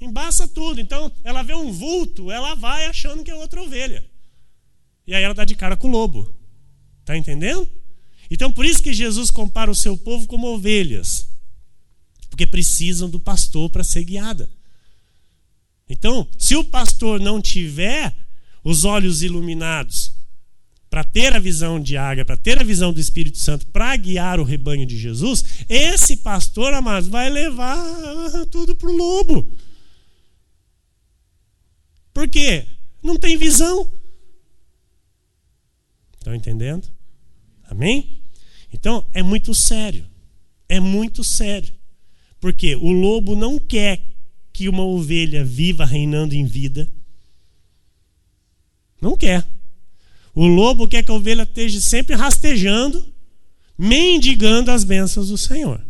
Embaça tudo. Então, ela vê um vulto, ela vai achando que é outra ovelha. E aí ela dá de cara com o lobo. Está entendendo? Então, por isso que Jesus compara o seu povo como ovelhas. Porque precisam do pastor para ser guiada. Então, se o pastor não tiver os olhos iluminados para ter a visão de águia, para ter a visão do Espírito Santo, para guiar o rebanho de Jesus, esse pastor, amados, vai levar tudo para o lobo. Por quê? Não tem visão. Estão entendendo? Amém? Então, é muito sério. É muito sério. Porque o lobo não quer que uma ovelha viva reinando em vida. Não quer. O lobo quer que a ovelha esteja sempre rastejando, mendigando as bênçãos do Senhor.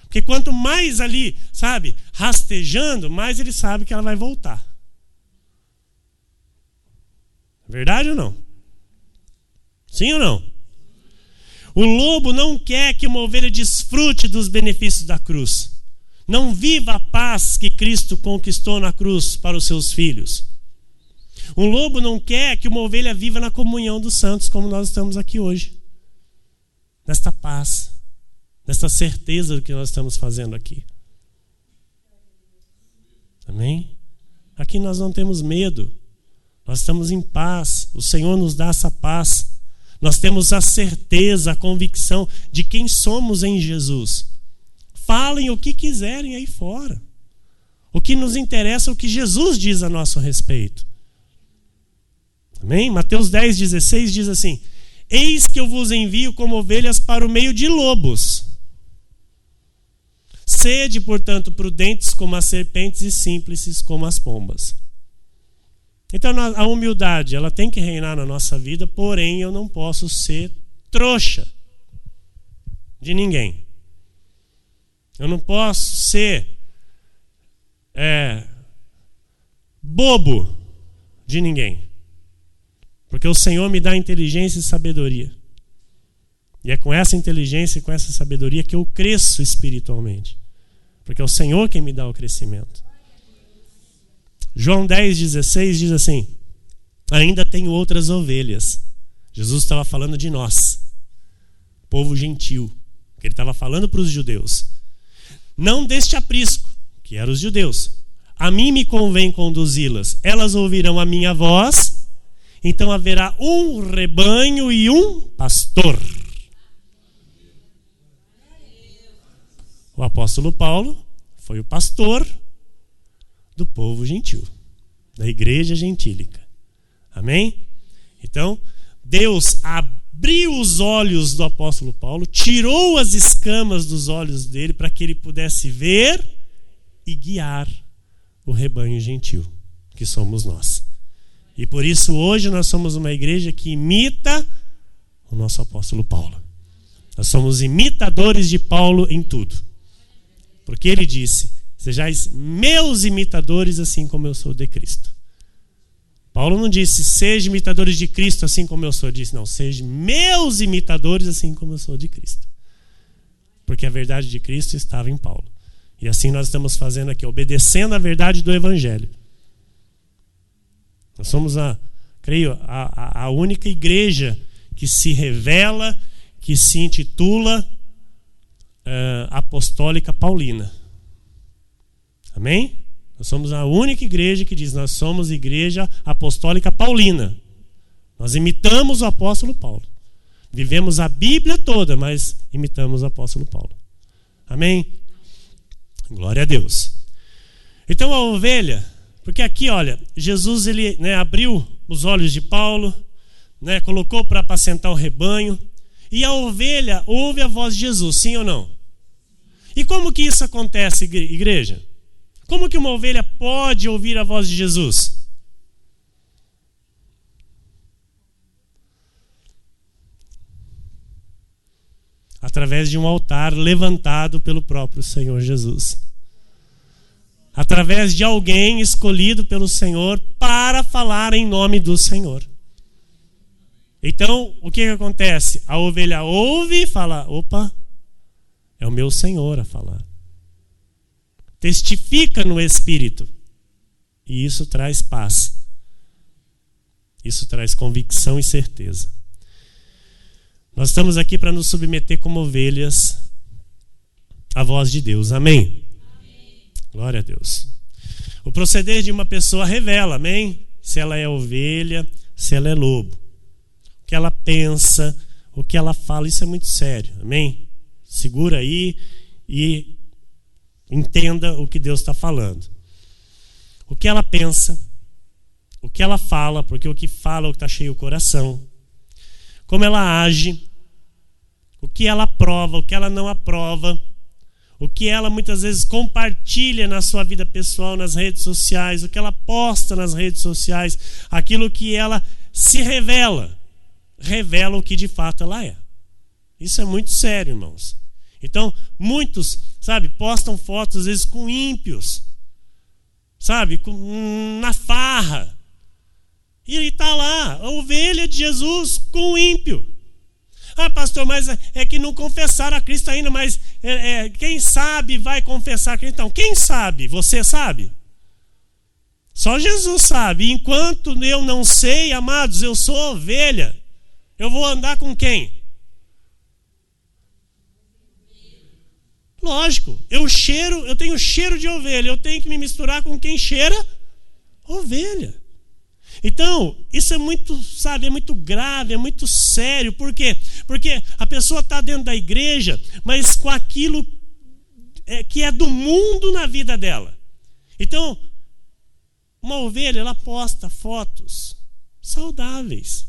Porque quanto mais ali, sabe, rastejando, mais ele sabe que ela vai voltar. Verdade ou não? Sim ou não? O lobo não quer que uma ovelha desfrute dos benefícios da cruz. Não viva a paz que Cristo conquistou na cruz para os seus filhos. Um lobo não quer que uma ovelha viva na comunhão dos santos, como nós estamos aqui hoje. Nesta paz, nesta certeza do que nós estamos fazendo aqui. Amém? Aqui nós não temos medo. Nós estamos em paz. O Senhor nos dá essa paz. Nós temos a certeza, a convicção de quem somos em Jesus. Falem o que quiserem aí fora. O que nos interessa é o que Jesus diz a nosso respeito. Amém? Mateus 10,16 diz assim: eis que eu vos envio como ovelhas para o meio de lobos. Sede, portanto, prudentes como as serpentes e simples como as pombas. Então a humildade, ela tem que reinar na nossa vida, porém eu não posso ser trouxa de ninguém. Eu não posso ser bobo de ninguém. Porque o Senhor me dá inteligência e sabedoria. E é com essa inteligência e com essa sabedoria que eu cresço espiritualmente. Porque é o Senhor quem me dá o crescimento. João 10,16 diz assim: ainda tenho outras ovelhas. Jesus estava falando de nós, povo gentil, que ele estava falando para os judeus. Não deste aprisco, que eram os judeus. A mim me convém conduzi-las. Elas ouvirão a minha voz. Então haverá um rebanho e um pastor. O apóstolo Paulo foi o pastor do povo gentil, da igreja gentílica. Amém? Então, Deus abriu os olhos do apóstolo Paulo, tirou as escamas dos olhos dele para que ele pudesse ver e guiar o rebanho gentil, que somos nós. E por isso hoje nós somos uma igreja que imita o nosso apóstolo Paulo. Nós somos imitadores de Paulo em tudo. Porque ele disse: sejais meus imitadores assim como eu sou de Cristo. Paulo não disse: sejam imitadores de Cristo assim como eu sou. Ele disse: não, sejam meus imitadores assim como eu sou de Cristo. Porque a verdade de Cristo estava em Paulo. E assim nós estamos fazendo aqui, obedecendo a verdade do Evangelho. Nós somos a única igreja que se revela, que se intitula Apostólica Paulina. Amém? Nós somos a única igreja que diz: nós somos igreja apostólica paulina. Nós imitamos o apóstolo Paulo. Vivemos a Bíblia toda, mas imitamos o apóstolo Paulo. Amém? Glória a Deus. Então a ovelha, porque aqui, olha, Jesus ele, abriu os olhos de Paulo, colocou para apacentar o rebanho, e a ovelha ouve a voz de Jesus, sim ou não? E como que isso acontece, igreja? Como que uma ovelha pode ouvir a voz de Jesus? Através de um altar levantado pelo próprio Senhor Jesus. Através de alguém escolhido pelo Senhor para falar em nome do Senhor. Então, o que acontece? A ovelha ouve e fala: opa, é o meu Senhor a falar. Testifica no Espírito. E isso traz paz. Isso traz convicção e certeza. Nós estamos aqui para nos submeter como ovelhas à voz de Deus. Amém? Amém. Glória a Deus. O proceder de uma pessoa revela, amém? Se ela é ovelha, se ela é lobo. O que ela pensa, o que ela fala, isso é muito sério. Amém? Segura aí e entenda o que Deus está falando. O que ela pensa, o que ela fala, porque o que fala é o que está cheio o coração. Como ela age, o que ela aprova, o que ela não aprova, o que ela muitas vezes compartilha na sua vida pessoal, nas redes sociais, o que ela posta nas redes sociais, aquilo que ela se revela o que de fato ela é. Isso é muito sério, irmãos. Então, muitos, postam fotos às vezes com ímpios, na farra. E ele está lá, a ovelha de Jesus com o ímpio. Ah, pastor, mas é que não confessaram a Cristo ainda, mas quem sabe vai confessar a Cristo. Então, quem sabe? Você sabe? Só Jesus sabe. Enquanto eu não sei, amados, eu sou ovelha. Eu vou andar com quem? Lógico, eu tenho cheiro de ovelha, eu tenho que me misturar com quem cheira ovelha. Então, isso é muito, sabe, é muito grave, é muito sério. Por quê? Porque a pessoa está dentro da igreja, mas com aquilo que é do mundo na vida dela. Então, uma ovelha, ela posta fotos saudáveis.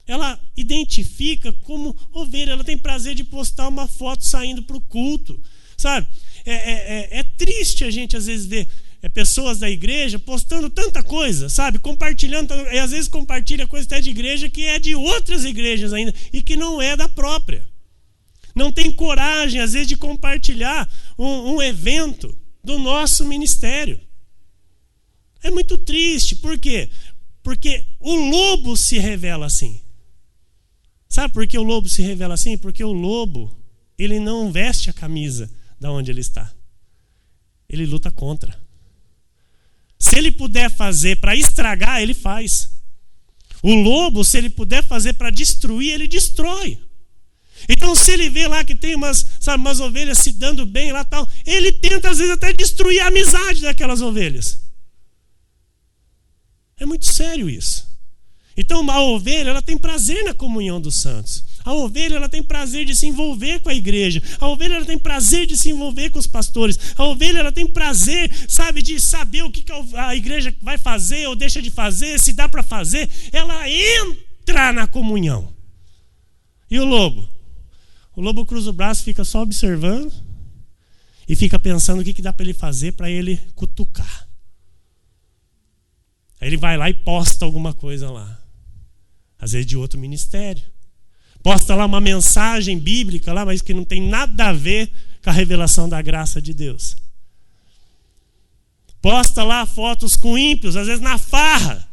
Ela identifica como ovelha, ela tem prazer de postar uma foto saindo para o culto, sabe? É triste a gente às vezes ver pessoas da igreja postando tanta coisa, sabe? Compartilhando, e às vezes compartilha coisa até de igreja que é de outras igrejas ainda e que não é da própria. Não tem coragem, às vezes, de compartilhar um evento do nosso ministério. É muito triste. Por quê? Porque o lobo se revela assim. Sabe por que o lobo se revela assim? Porque o lobo, ele não veste a camisa da onde ele está. Ele luta contra. Se ele puder fazer para estragar, ele faz. O lobo, se ele puder fazer para destruir, ele destrói. Então, se ele vê lá que tem umas ovelhas se dando bem lá tal, ele tenta às vezes até destruir a amizade daquelas ovelhas. É muito sério isso. Então, a ovelha, ela tem prazer na comunhão dos santos. A ovelha, ela tem prazer de se envolver com a igreja. A ovelha, ela tem prazer de se envolver com os pastores. A ovelha, ela tem prazer, sabe, de saber o que a igreja vai fazer ou deixa de fazer, se dá para fazer. Ela entra na comunhão. E o lobo? O lobo cruza o braço, fica só observando e fica pensando o que dá para ele fazer para ele cutucar. Aí ele vai lá e posta alguma coisa lá. Às vezes de outro ministério. Posta lá uma mensagem bíblica lá, mas que não tem nada a ver com a revelação da graça de Deus. Posta lá fotos com ímpios, às vezes na farra.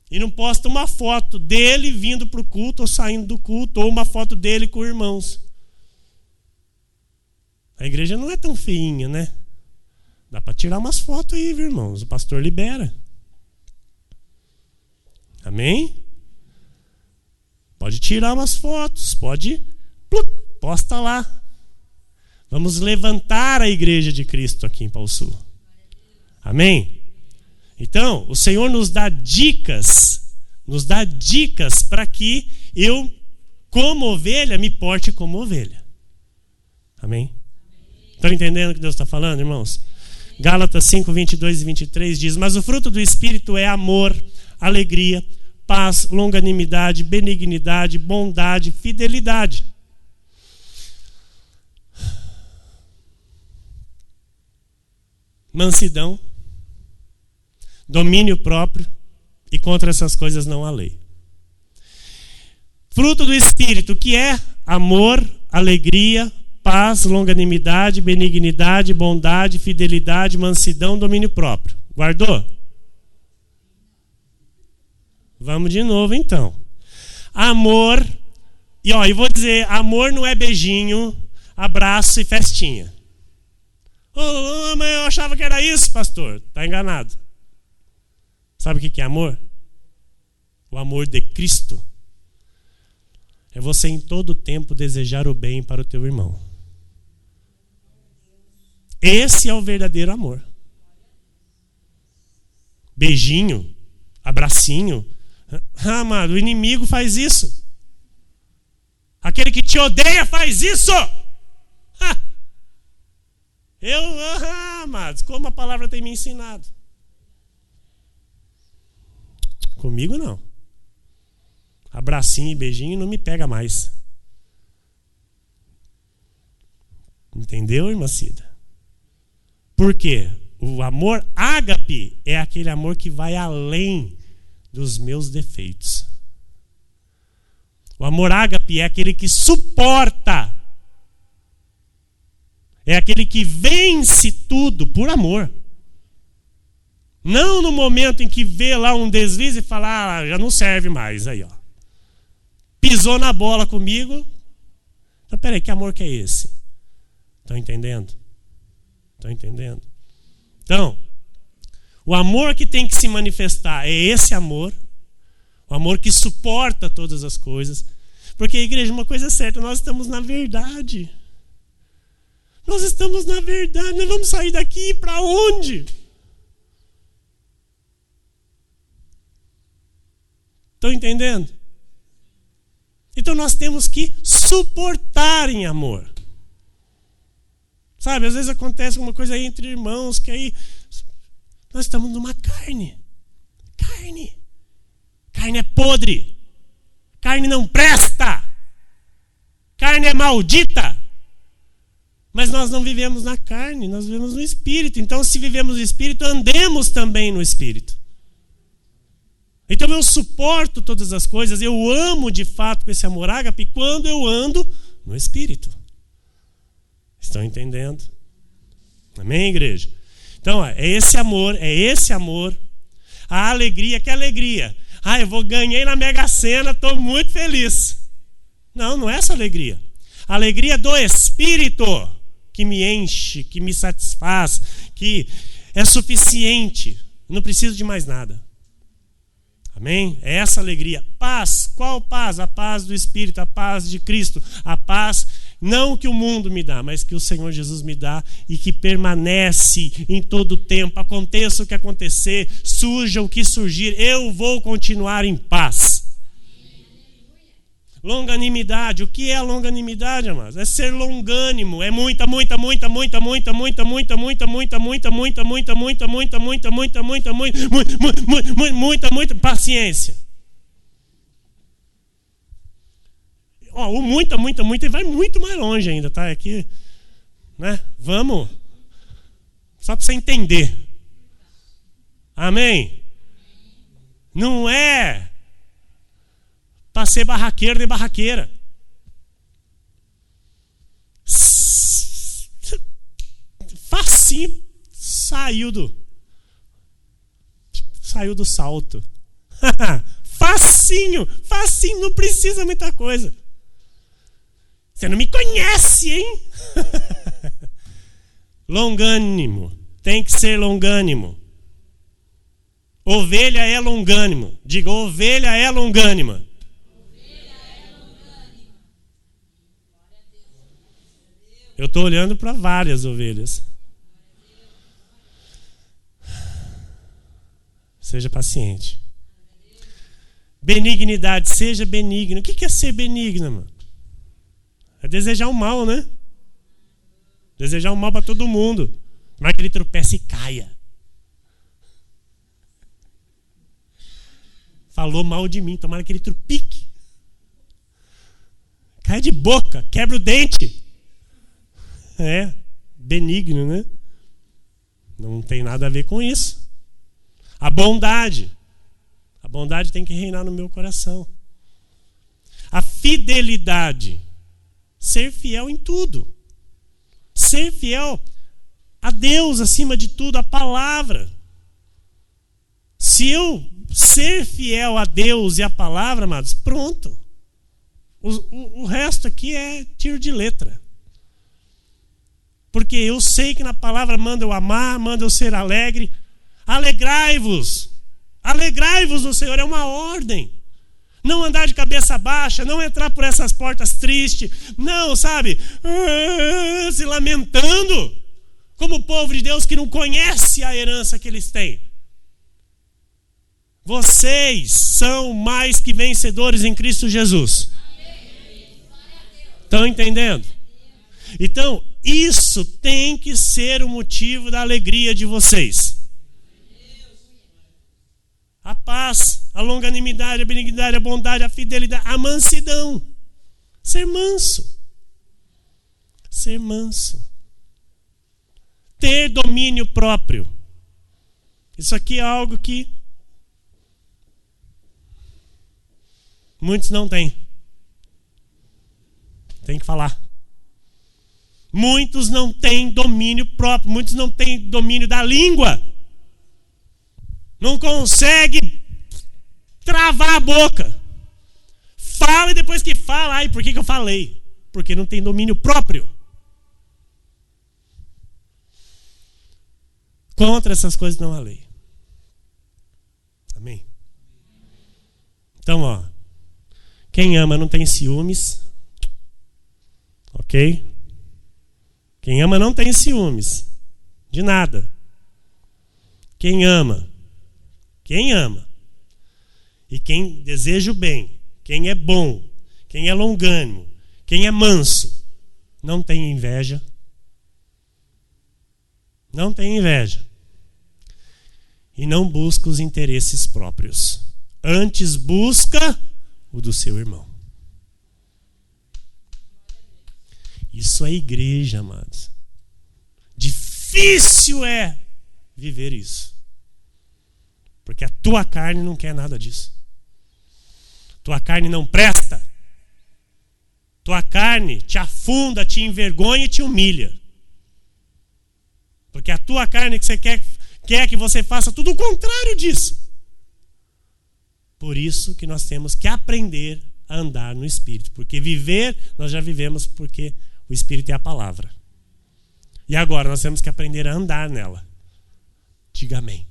E não posta uma foto dele vindo para o culto ou saindo do culto, ou uma foto dele com irmãos. A igreja não é tão feinha, né? Dá para tirar umas fotos aí, viu, irmãos? O pastor libera. Amém? Pode tirar umas fotos, posta lá. Vamos levantar a igreja de Cristo aqui em Pau Sul. Amém? Então, o Senhor nos dá dicas para que eu, como ovelha, me porte como ovelha. Amém? Estão entendendo o que Deus está falando, irmãos? Gálatas 5, 22 e 23 diz: mas o fruto do Espírito é amor, alegria, paz, longanimidade, benignidade, bondade, fidelidade. Mansidão, domínio próprio, e contra essas coisas não há lei. Fruto do Espírito, que é amor, alegria, paz, longanimidade, benignidade, bondade, fidelidade, mansidão, domínio próprio. Guardou? Vamos de novo então. Amor, e vou dizer, amor não é beijinho, abraço e festinha. Mas eu achava que era isso, pastor. Está enganado. Sabe o que é amor? O amor de Cristo é você em todo tempo desejar o bem para o teu irmão. Esse é o verdadeiro amor. Beijinho, abracinho. Amado, o inimigo faz isso. Aquele que te odeia faz isso. Amados, como a palavra tem me ensinado. Comigo não. Abracinho e beijinho não me pega mais. Entendeu, irmã Cida? Por quê? O amor ágape é aquele amor que vai além dos meus defeitos. O amor ágape é aquele que suporta. É aquele que vence tudo por amor. Não no momento em que vê lá um deslize e fala, já não serve mais. Aí, ó. Pisou na bola comigo. Então, peraí, que amor que é esse? Estão entendendo? Estão entendendo? Então, o amor que tem que se manifestar é esse amor. O amor que suporta todas as coisas. Porque, igreja, uma coisa é certa, nós estamos na verdade. Nós estamos na verdade. Nós vamos sair daqui para onde? Estão entendendo? Então nós temos que suportar em amor. Sabe, às vezes acontece uma coisa aí entre irmãos, que aí nós estamos numa carne. Carne é podre. Carne não presta. Carne é maldita. Mas nós não vivemos na carne, nós vivemos no Espírito. Então, se vivemos no Espírito, andemos também no Espírito. Então eu suporto todas as coisas, eu amo de fato com esse amor ágape quando eu ando no Espírito. Estão entendendo? Amém, igreja? Então, é esse amor. A alegria, que alegria? Eu ganhei na Mega Sena, estou muito feliz. Não é essa alegria. A alegria do Espírito, que me enche, que me satisfaz, que é suficiente. Não preciso de mais nada. Amém? É essa alegria. Paz. Qual paz? A paz do Espírito, a paz de Cristo. A paz não que o mundo me dá, mas que o Senhor Jesus me dá e que permanece em todo o tempo. Aconteça o que acontecer, surja o que surgir, eu vou continuar em paz. Longanimidade. O que é a longanimidade, amados? É ser longânimo. É muita paciência. O muita, e vai muito mais longe ainda, tá? Aqui, né? Vamos. Só para você entender. Amém? Não é para ser barraqueiro nem barraqueira. Facinho saiu do salto. facinho, não precisa muita coisa. Você não me conhece, hein? Longânimo. Tem que ser longânimo. Ovelha é longânimo. Diga, ovelha é longânima. Eu estou olhando para várias ovelhas. Seja paciente. Benignidade, seja benigno. O que é ser benigno, mano? É desejar o mal, né? Desejar o mal para todo mundo. Tomara que ele tropece e caia. Falou mal de mim, tomara que ele trupique. Caia de boca, quebra o dente. É, benigno, né? Não tem nada a ver com isso. A bondade tem que reinar no meu coração. A fidelidade, ser fiel em tudo. Ser fiel a Deus acima de tudo, a palavra. Se eu ser fiel a Deus e a palavra, amados, pronto. O resto aqui é tiro de letra. Porque eu sei que na palavra manda eu amar, manda eu ser alegre. Alegrai-vos. Alegrai-vos no Senhor, é uma ordem. Não andar de cabeça baixa, não entrar por essas portas tristes. Não, sabe? Se lamentando. Como o povo de Deus que não conhece a herança que eles têm. Vocês são mais que vencedores em Cristo Jesus. Estão entendendo? Então, isso tem que ser o motivo da alegria de vocês. A paz, a longanimidade, a benignidade, a bondade, a fidelidade, a mansidão. Ser manso. Ser manso. Ter domínio próprio. Isso aqui é algo que muitos não têm. Tem que falar. Muitos não têm domínio próprio. Muitos não têm domínio da língua. Não consegue travar a boca. Fala e depois que fala, por que eu falei? Porque não tem domínio próprio. Contra essas coisas não há lei. Amém? Então, quem ama não tem ciúmes. Ok? Quem ama não tem ciúmes. De nada. Quem ama E quem deseja o bem, quem é bom, quem é longânimo, quem é manso, não tem inveja. Não tem inveja. E não busca os interesses próprios. Antes busca o do seu irmão. Isso é igreja, amados. Difícil é viver isso. Porque a tua carne não quer nada disso. Tua carne não presta. Tua carne te afunda, te envergonha e te humilha. Porque a tua carne que você quer que você faça tudo o contrário disso. Por isso que nós temos que aprender a andar no Espírito. Porque viver, nós já vivemos porque o Espírito é a palavra. E agora nós temos que aprender a andar nela. Diga amém.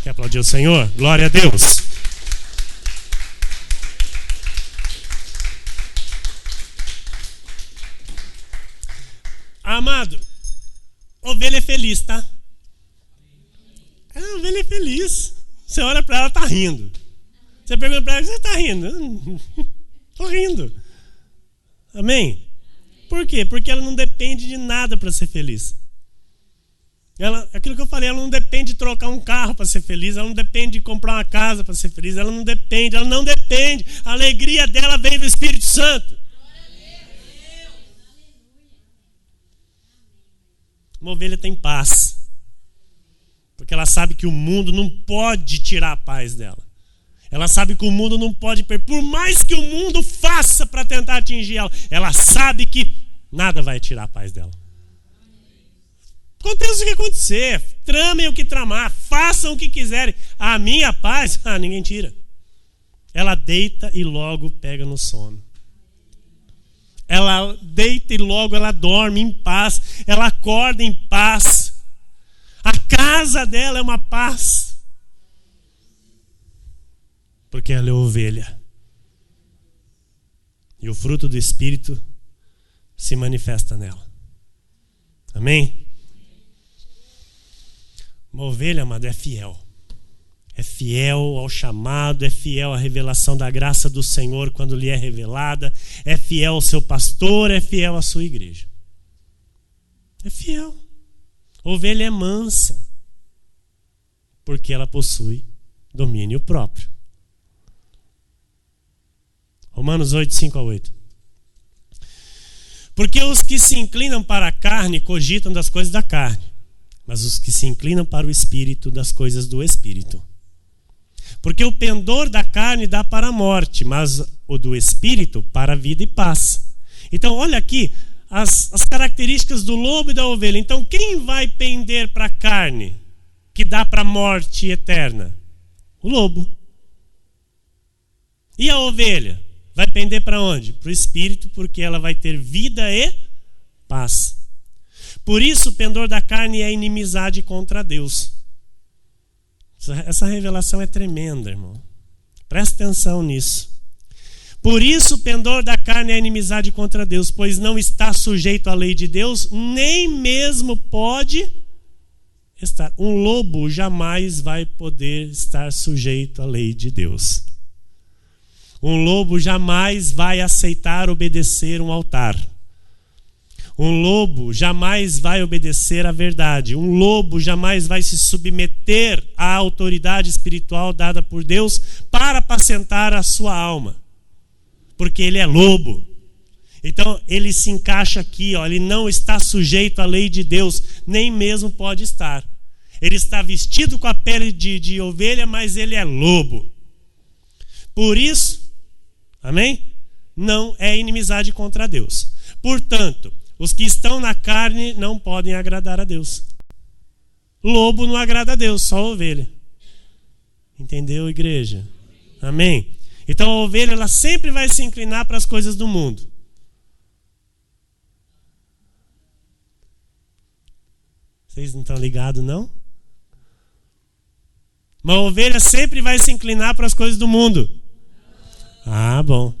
Quer aplaudir o Senhor? Glória a Deus. Amado, ovelha é feliz, tá? A ovelha é feliz. Você olha para ela, tá rindo. Você pergunta para ela, você tá rindo? Tô rindo. Amém? Por quê? Porque ela não depende de nada para ser feliz. Aquilo que eu falei, ela não depende de trocar um carro para ser feliz, ela não depende de comprar uma casa para ser feliz, ela não depende. A alegria dela vem do Espírito Santo. Uma ovelha tem paz. Porque ela sabe que o mundo não pode tirar a paz dela. Ela sabe que o mundo não pode, por mais que o mundo faça para tentar atingir ela, ela sabe que nada vai tirar a paz dela. Aconteça o que acontecer, tramem o que tramar, façam o que quiserem. A minha paz, ninguém tira. Ela deita e logo pega no sono. Ela deita e logo ela dorme em paz. Ela acorda em paz. A casa dela é uma paz. Porque ela é ovelha. E o fruto do Espírito se manifesta nela. Amém? Uma ovelha, amada, é fiel. É fiel ao chamado, é fiel à revelação da graça do Senhor quando lhe é revelada, é fiel ao seu pastor, é fiel à sua igreja. É fiel. Ovelha é mansa, porque ela possui domínio próprio. Romanos 8, 5-8. Porque os que se inclinam para a carne cogitam das coisas da carne, mas os que se inclinam para o Espírito, das coisas do Espírito. Porque o pendor da carne dá para a morte, mas o do Espírito para a vida e paz. Então, olha aqui as características do lobo e da ovelha. Então, quem vai pender para a carne, que dá para a morte eterna? O lobo. E a ovelha? Vai pender para onde? Para o Espírito, porque ela vai ter vida e paz. Por isso, o pendor da carne é inimizade contra Deus. Essa revelação é tremenda, irmão. Presta atenção nisso. Por isso o pendor da carne é inimizade contra Deus, pois não está sujeito à lei de Deus, nem mesmo pode estar. Um lobo jamais vai poder estar sujeito à lei de Deus. Um lobo jamais vai aceitar obedecer um altar. Um lobo jamais vai obedecer à verdade. Um lobo jamais vai se submeter à autoridade espiritual dada por Deus para apacentar a sua alma. Porque ele é lobo. Então ele se encaixa aqui, ele não está sujeito à lei de Deus, nem mesmo pode estar. Ele está vestido com a pele de ovelha, mas ele é lobo. Por isso, amém? Não é inimizade contra Deus. Portanto, os que estão na carne não podem agradar a Deus. Lobo não agrada a Deus, só a ovelha. Entendeu, igreja? Amém? Então a ovelha ela sempre vai se inclinar para as coisas do mundo. Vocês não estão ligados, não? Uma ovelha sempre vai se inclinar para as coisas do mundo. Ah, bom.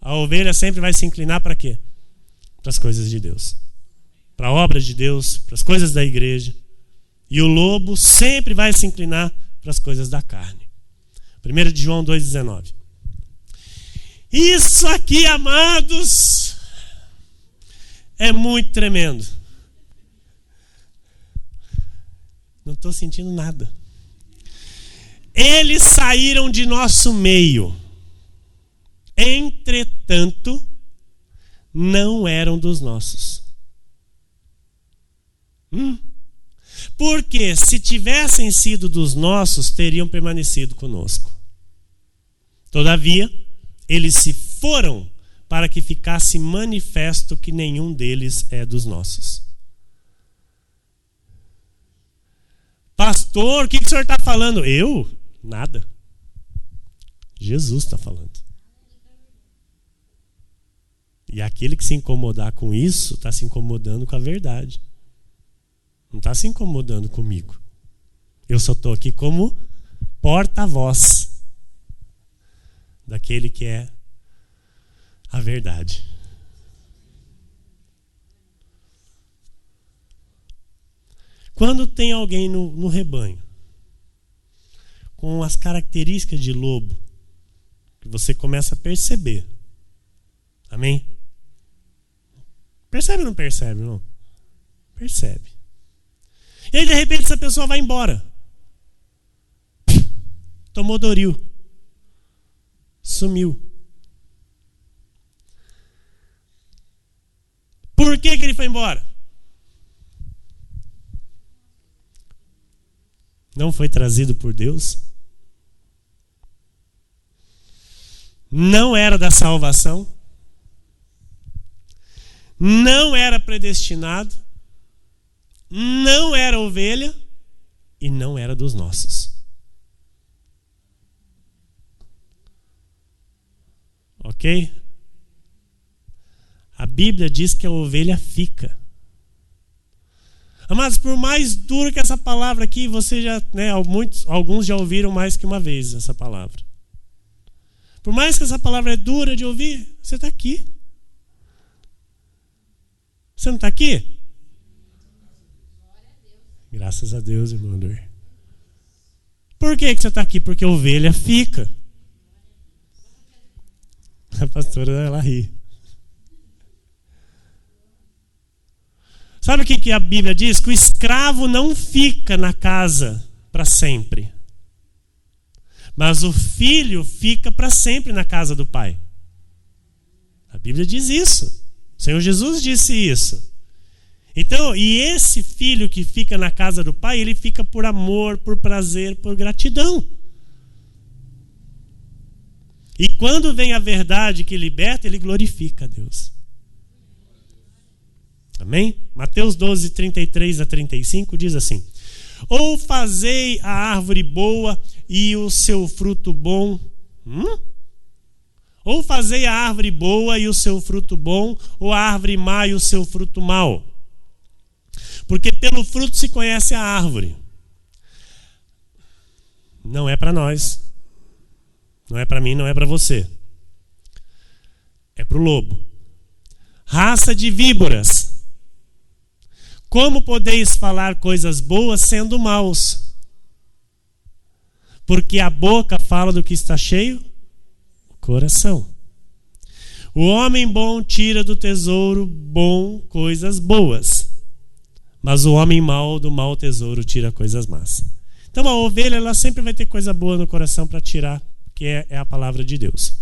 A ovelha sempre vai se inclinar para quê? Para as coisas de Deus, para a obra de Deus, para as coisas da igreja. E o lobo sempre vai se inclinar para as coisas da carne, 1 de João 2,19. Isso aqui, amados, é muito tremendo. Não estou sentindo nada. Eles saíram de nosso meio. Entretanto, não eram dos nossos. Porque se tivessem sido dos nossos, teriam permanecido conosco. Todavia, eles se foram para que ficasse manifesto que nenhum deles é dos nossos. Pastor, o que o senhor está falando? Eu? Nada. Jesus está falando. E aquele que se incomodar com isso, está se incomodando com a verdade. Não está se incomodando comigo. Eu só estou aqui como porta-voz daquele que é a verdade. Quando tem alguém no rebanho com as características de lobo, que você começa a perceber. Amém? Percebe ou não percebe, irmão? Percebe. E aí, de repente, essa pessoa vai embora. Tomou Doril. Sumiu. Por que ele foi embora? Não foi trazido por Deus? Não era da salvação? Não era predestinado? Não era ovelha? E não era dos nossos. Ok? A Bíblia diz que a ovelha fica. Mas por mais duro que essa palavra aqui, você já, alguns já ouviram mais que uma vez essa palavra. Por mais que essa palavra é dura de ouvir, você está aqui. Você não está aqui? Graças a Deus, irmão. Por que você está aqui? Porque a ovelha fica. A pastora, ela ri. Sabe o que a Bíblia diz? Que o escravo não fica na casa para sempre. Mas o filho fica para sempre na casa do pai. A Bíblia diz isso. O Senhor Jesus disse isso. Então, e esse filho que fica na casa do pai, ele fica por amor, por prazer, por gratidão. E quando vem a verdade que liberta, ele glorifica a Deus. Amém? Mateus 12, 33 a 35 diz assim: ou fazei a árvore boa e o seu fruto bom. Ou fazei a árvore boa e o seu fruto bom, ou a árvore má e o seu fruto mau. Porque pelo fruto se conhece a árvore. Não é para nós. Não é para mim, não é para você. É para o lobo. Raça de víboras. Como podeis falar coisas boas sendo maus? Porque a boca fala do que está cheio? O coração. O homem bom tira do tesouro bom coisas boas, mas o homem mau do mau tesouro tira coisas más. Então a ovelha, ela sempre vai ter coisa boa no coração para tirar, que é a palavra de Deus.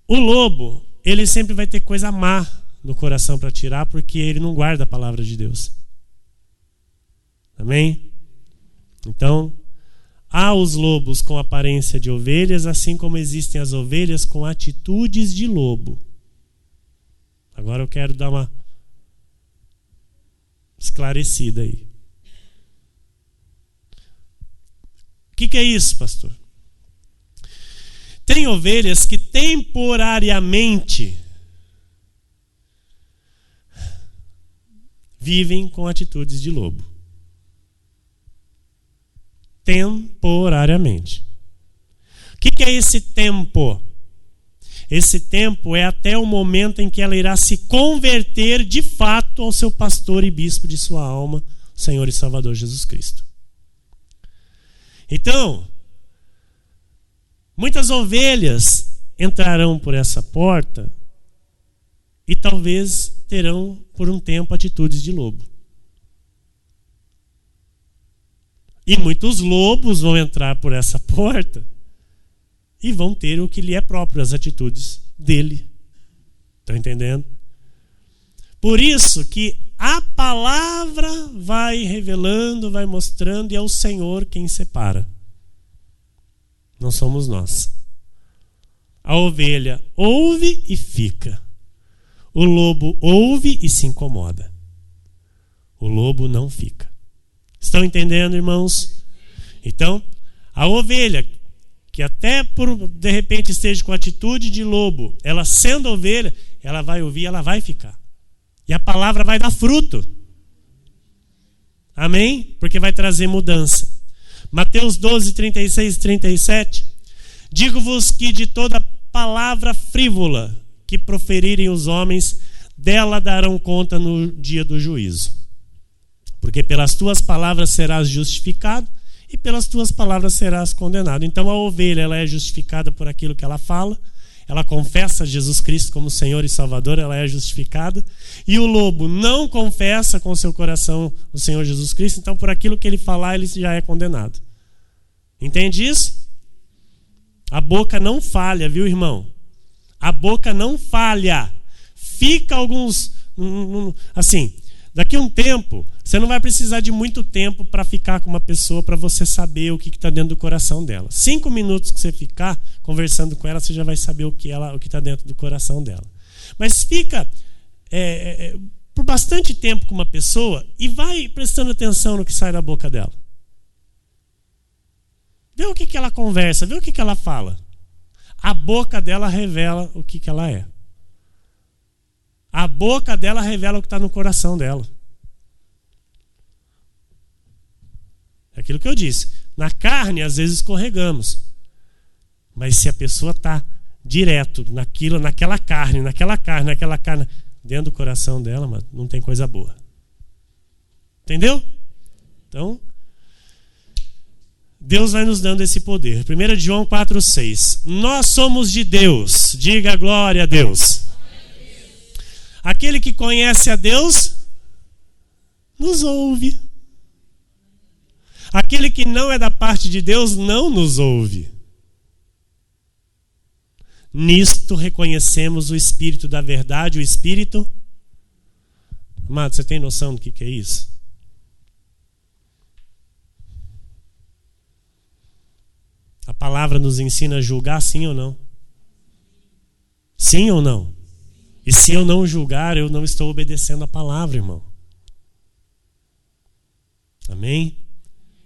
O lobo, ele sempre vai ter coisa má no coração para tirar, porque ele não guarda a palavra de Deus. Amém? Então, há os lobos com aparência de ovelhas, assim como existem as ovelhas com atitudes de lobo. Agora eu quero dar uma esclarecida aí. O que é isso, pastor? Tem ovelhas que temporariamente vivem com atitudes de lobo. Temporariamente. O que é esse tempo? Esse tempo é até o momento em que ela irá se converter de fato ao seu pastor e bispo de sua alma, Senhor e Salvador Jesus Cristo. Então, Muitas ovelhas entrarão por essa porta e talvez terão por um tempo atitudes de lobo. E muitos lobos vão entrar por essa porta e vão ter o que lhe é próprio, as atitudes dele. Estão entendendo? Por isso que a palavra vai revelando, vai mostrando, e é o Senhor quem separa. Não somos nós. A ovelha ouve e fica. O lobo ouve e se incomoda. O lobo não fica. Estão entendendo, irmãos? Então, a ovelha, que até de repente esteja com atitude de lobo, ela sendo ovelha, ela vai ouvir, ela vai ficar. E a palavra vai dar fruto. Amém? Porque vai trazer mudança. Mateus 12, 36 e 37. Digo-vos que de toda palavra frívola que proferirem os homens, dela darão conta no dia do juízo. Porque pelas tuas palavras serás justificado e pelas tuas palavras serás condenado. Então a ovelha, ela é justificada por aquilo que ela fala. Ela confessa Jesus Cristo como Senhor e Salvador, ela é justificada. E o lobo não confessa com seu coração o Senhor Jesus Cristo, então por aquilo que ele falar, ele já é condenado. Entende isso? A boca não falha, viu, irmão? A boca não falha. Fica alguns... Assim, daqui a um tempo, você não vai precisar de muito tempo para ficar com uma pessoa, para você saber o que está dentro do coração dela. 5 minutos que você ficar conversando com ela, você já vai saber o que está dentro do coração dela. Mas fica por bastante tempo com uma pessoa e vai prestando atenção no que sai da boca dela. Vê o que ela conversa, vê o que ela fala. A boca dela revela o que ela é. A boca dela revela o que está no coração dela. É aquilo que eu disse. Na carne, às vezes escorregamos. Mas se a pessoa está direto naquela carne, dentro do coração dela, mano, não tem coisa boa. Entendeu? Então, Deus vai nos dando esse poder. 1 João 4,6. Nós somos de Deus. Diga glória a Deus. Aquele que conhece a Deus, nos ouve. Aquele que não é da parte de Deus, não nos ouve. Nisto reconhecemos o Espírito da verdade, o Espírito... Amado, você tem noção do que é isso? A palavra nos ensina a julgar, sim ou não? Sim ou não? E se eu não julgar, eu não estou obedecendo a palavra, irmão. Amém?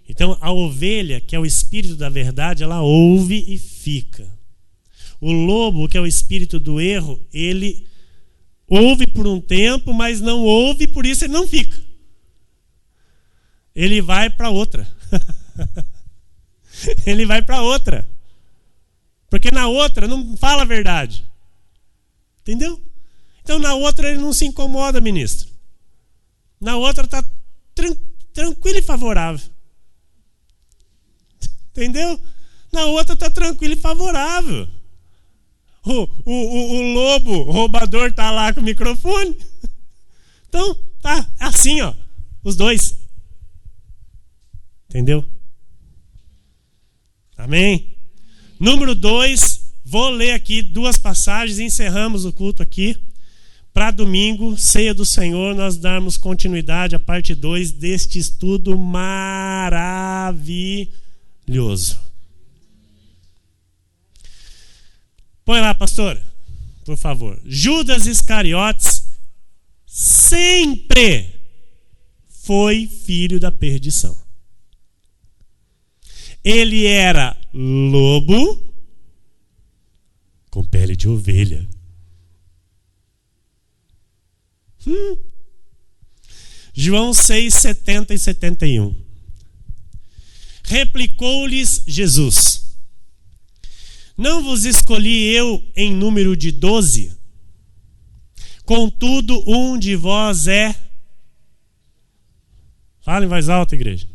Então, a ovelha, que é o espírito da verdade, ela ouve e fica. O lobo, que é o espírito do erro, ele ouve por um tempo, mas não ouve, por isso ele não fica. Ele vai para outra. Ele vai para outra. Porque na outra não fala a verdade. Entendeu? Então na outra ele não se incomoda, ministro. Na outra está tranquilo e favorável. Entendeu? Na outra está tranquilo e favorável. O lobo, o roubador, está lá com o microfone. Então, tá assim, ó. Os dois. Entendeu? Amém? Número 2, vou ler aqui 2 passagens e encerramos o culto aqui. Para domingo, ceia do Senhor, nós darmos continuidade à parte 2 deste estudo maravilhoso. Põe lá, pastor, por favor. Judas Iscariotes sempre foi filho da perdição. Ele era lobo com pele de ovelha. João 6, 70 e 71. Replicou-lhes Jesus: não vos escolhi eu em número de 12? Contudo, um de vós é... Fala em voz alta, igreja.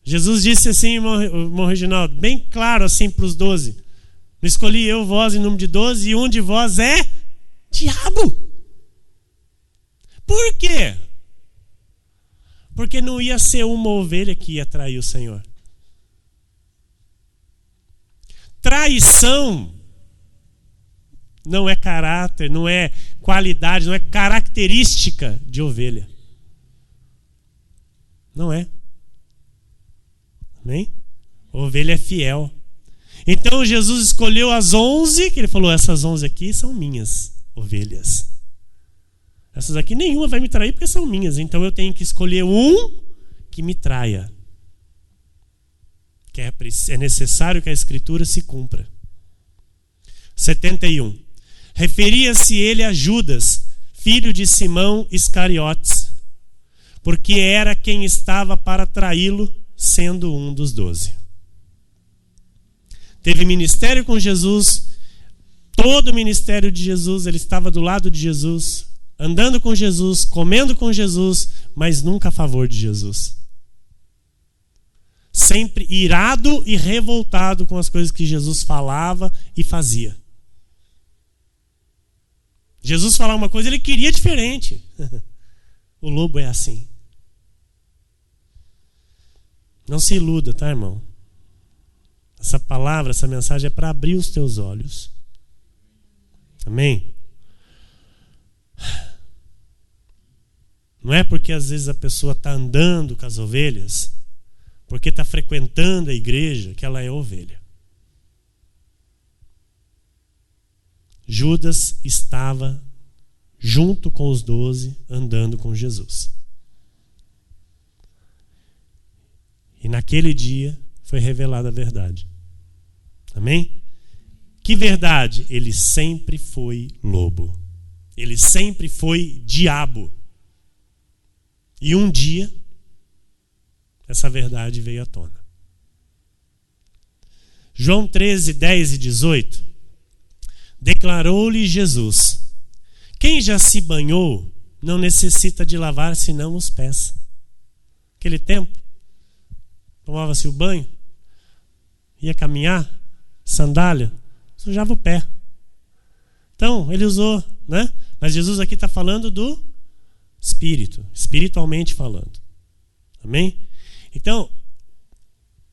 Jesus disse assim, irmão Reginaldo, bem claro assim para os 12. Não escolhi eu, vós, em número de 12, e um de vós é diabo. Por quê? Porque não ia ser uma ovelha que ia trair o Senhor. Traição não é caráter, não é qualidade, não é característica de ovelha. Não é. Amém? A ovelha é fiel. Então Jesus escolheu as 11, que ele falou, essas 11 aqui são minhas ovelhas. Essas aqui nenhuma vai me trair porque são minhas. Então eu tenho que escolher um que me traia. Que é necessário que a Escritura se cumpra. 71. Referia-se ele a Judas, filho de Simão Iscariotes, porque era quem estava para traí-lo, sendo um dos 12. Teve ministério com Jesus, todo o ministério de Jesus, ele estava do lado de Jesus, andando com Jesus, comendo com Jesus, mas nunca a favor de Jesus. Sempre irado e revoltado com as coisas que Jesus falava e fazia. Jesus falava uma coisa, ele queria diferente. O lobo é assim. Não se iluda, tá, irmão? Essa palavra, essa mensagem é para abrir os teus olhos. Amém? Não é porque às vezes a pessoa está andando com as ovelhas, porque está frequentando a igreja, que ela é ovelha. Judas estava junto com os 12, andando com Jesus. E naquele dia foi revelada a verdade. Amém? Que verdade? Ele sempre foi lobo. Ele sempre foi diabo. E um dia, essa verdade veio à tona. João 13, 10 e 18. Declarou-lhe Jesus: quem já se banhou não necessita de lavar senão os pés. Naquele tempo, tomava-se o banho, ia caminhar, sandália, sujava o pé. Então, ele usou, né? Mas Jesus aqui está falando do espírito, espiritualmente falando. Amém? Então,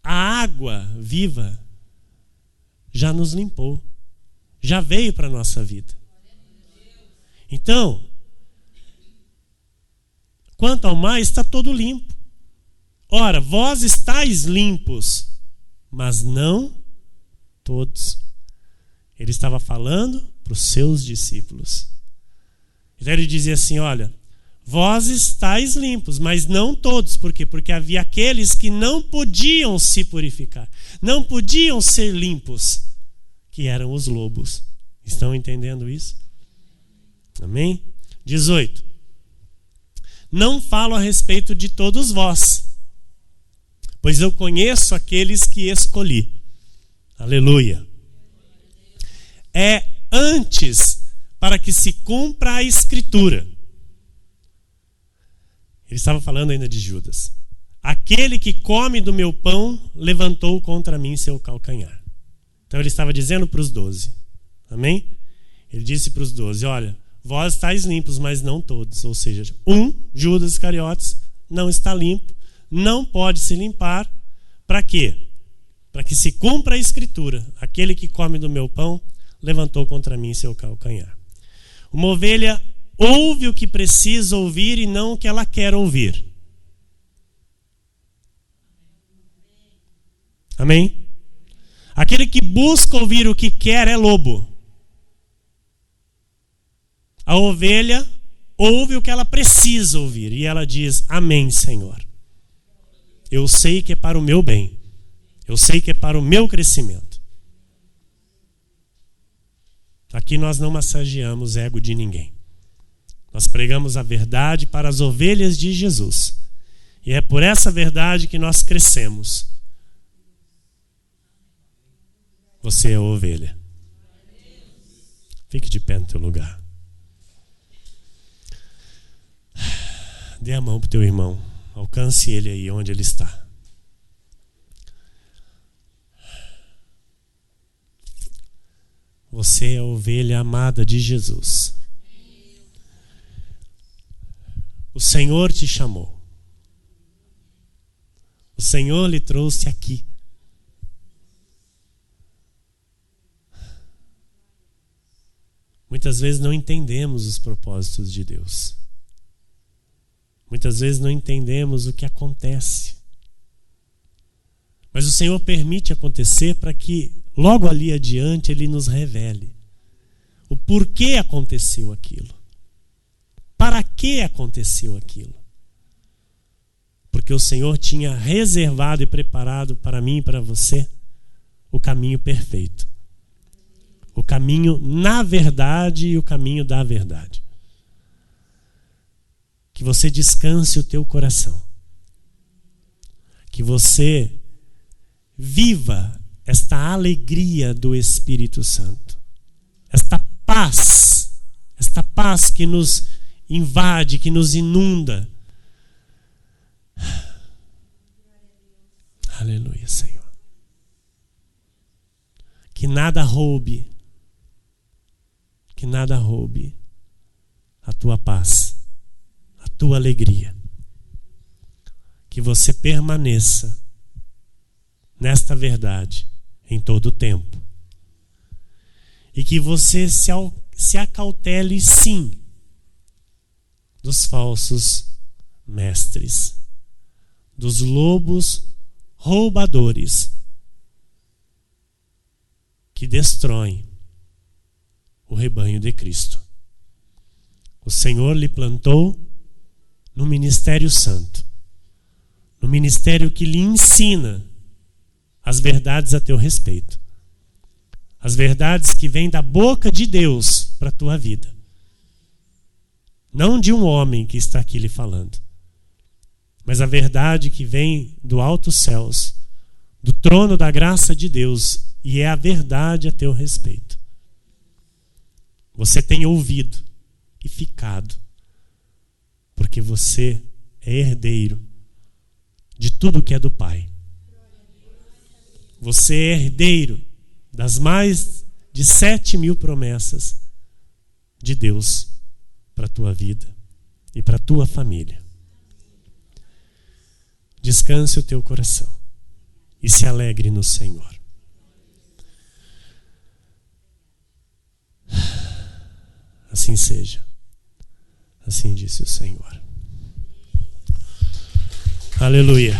a água viva já nos limpou, já veio para a nossa vida. Então, quanto ao mais, está todo limpo. Ora, vós estáis limpos, mas não todos. Ele estava falando para os seus discípulos. Então ele dizia assim, olha, vós estáis limpos, mas não todos. Por quê? Porque havia aqueles que não podiam se purificar, não podiam ser limpos, que eram os lobos. Estão entendendo isso? Amém? 18. Não falo a respeito de todos vós, pois eu conheço aqueles que escolhi. Aleluia. É antes para que se cumpra a Escritura. Ele estava falando ainda de Judas. Aquele que come do meu pão levantou contra mim seu calcanhar. Então ele estava dizendo para os 12. Amém? Ele disse para os 12, olha, vós estáis limpos, mas não todos. Ou seja, Judas Iscariotes, não está limpo, não pode se limpar. Para quê? Para que se cumpra a Escritura. Aquele que come do meu pão levantou contra mim seu calcanhar. Uma ovelha ouve o que precisa ouvir e não o que ela quer ouvir. Amém? Aquele que busca ouvir o que quer é lobo. A ovelha ouve o que ela precisa ouvir e ela diz, amém, Senhor. Eu sei que é para o meu bem. Eu sei que é para o meu crescimento. Aqui nós não massageamos ego de ninguém. Nós pregamos a verdade para as ovelhas de Jesus. E é por essa verdade que nós crescemos. Você é a ovelha. Fique de pé no teu lugar. Dê a mão para o teu irmão. Alcance ele aí onde ele está. Você é a ovelha amada de Jesus. O Senhor te chamou. O Senhor lhe trouxe aqui. Muitas vezes não entendemos os propósitos de Deus. Muitas vezes não entendemos o que acontece. Mas o Senhor permite acontecer para que logo ali adiante Ele nos revele o porquê aconteceu aquilo. Para que aconteceu aquilo? Porque o Senhor tinha reservado e preparado para mim e para você o caminho perfeito. O caminho na verdade e o caminho da verdade. Que você descanse o teu coração. Que você viva esta alegria do Espírito Santo. Esta paz que nos invade, que nos inunda. Aleluia, Senhor. Que nada roube a tua paz, a tua alegria. Que você permaneça nesta verdade em todo o tempo. E que você se acautele, sim, dos falsos mestres, dos lobos roubadores que destroem o rebanho de Cristo. O Senhor lhe plantou no ministério santo, no ministério que lhe ensina as verdades a teu respeito, as verdades que vêm da boca de Deus para a tua vida, não de um homem que está aqui lhe falando, mas a verdade que vem do alto céus, do trono da graça de Deus, e é a verdade a teu respeito. Você tem ouvido e ficado, porque você é herdeiro de tudo que é do Pai. Você é herdeiro das mais de 7.000 promessas de Deus para a tua vida e para a tua família. Descanse o teu coração e se alegre no Senhor. Assim seja. Assim disse o Senhor. Aleluia.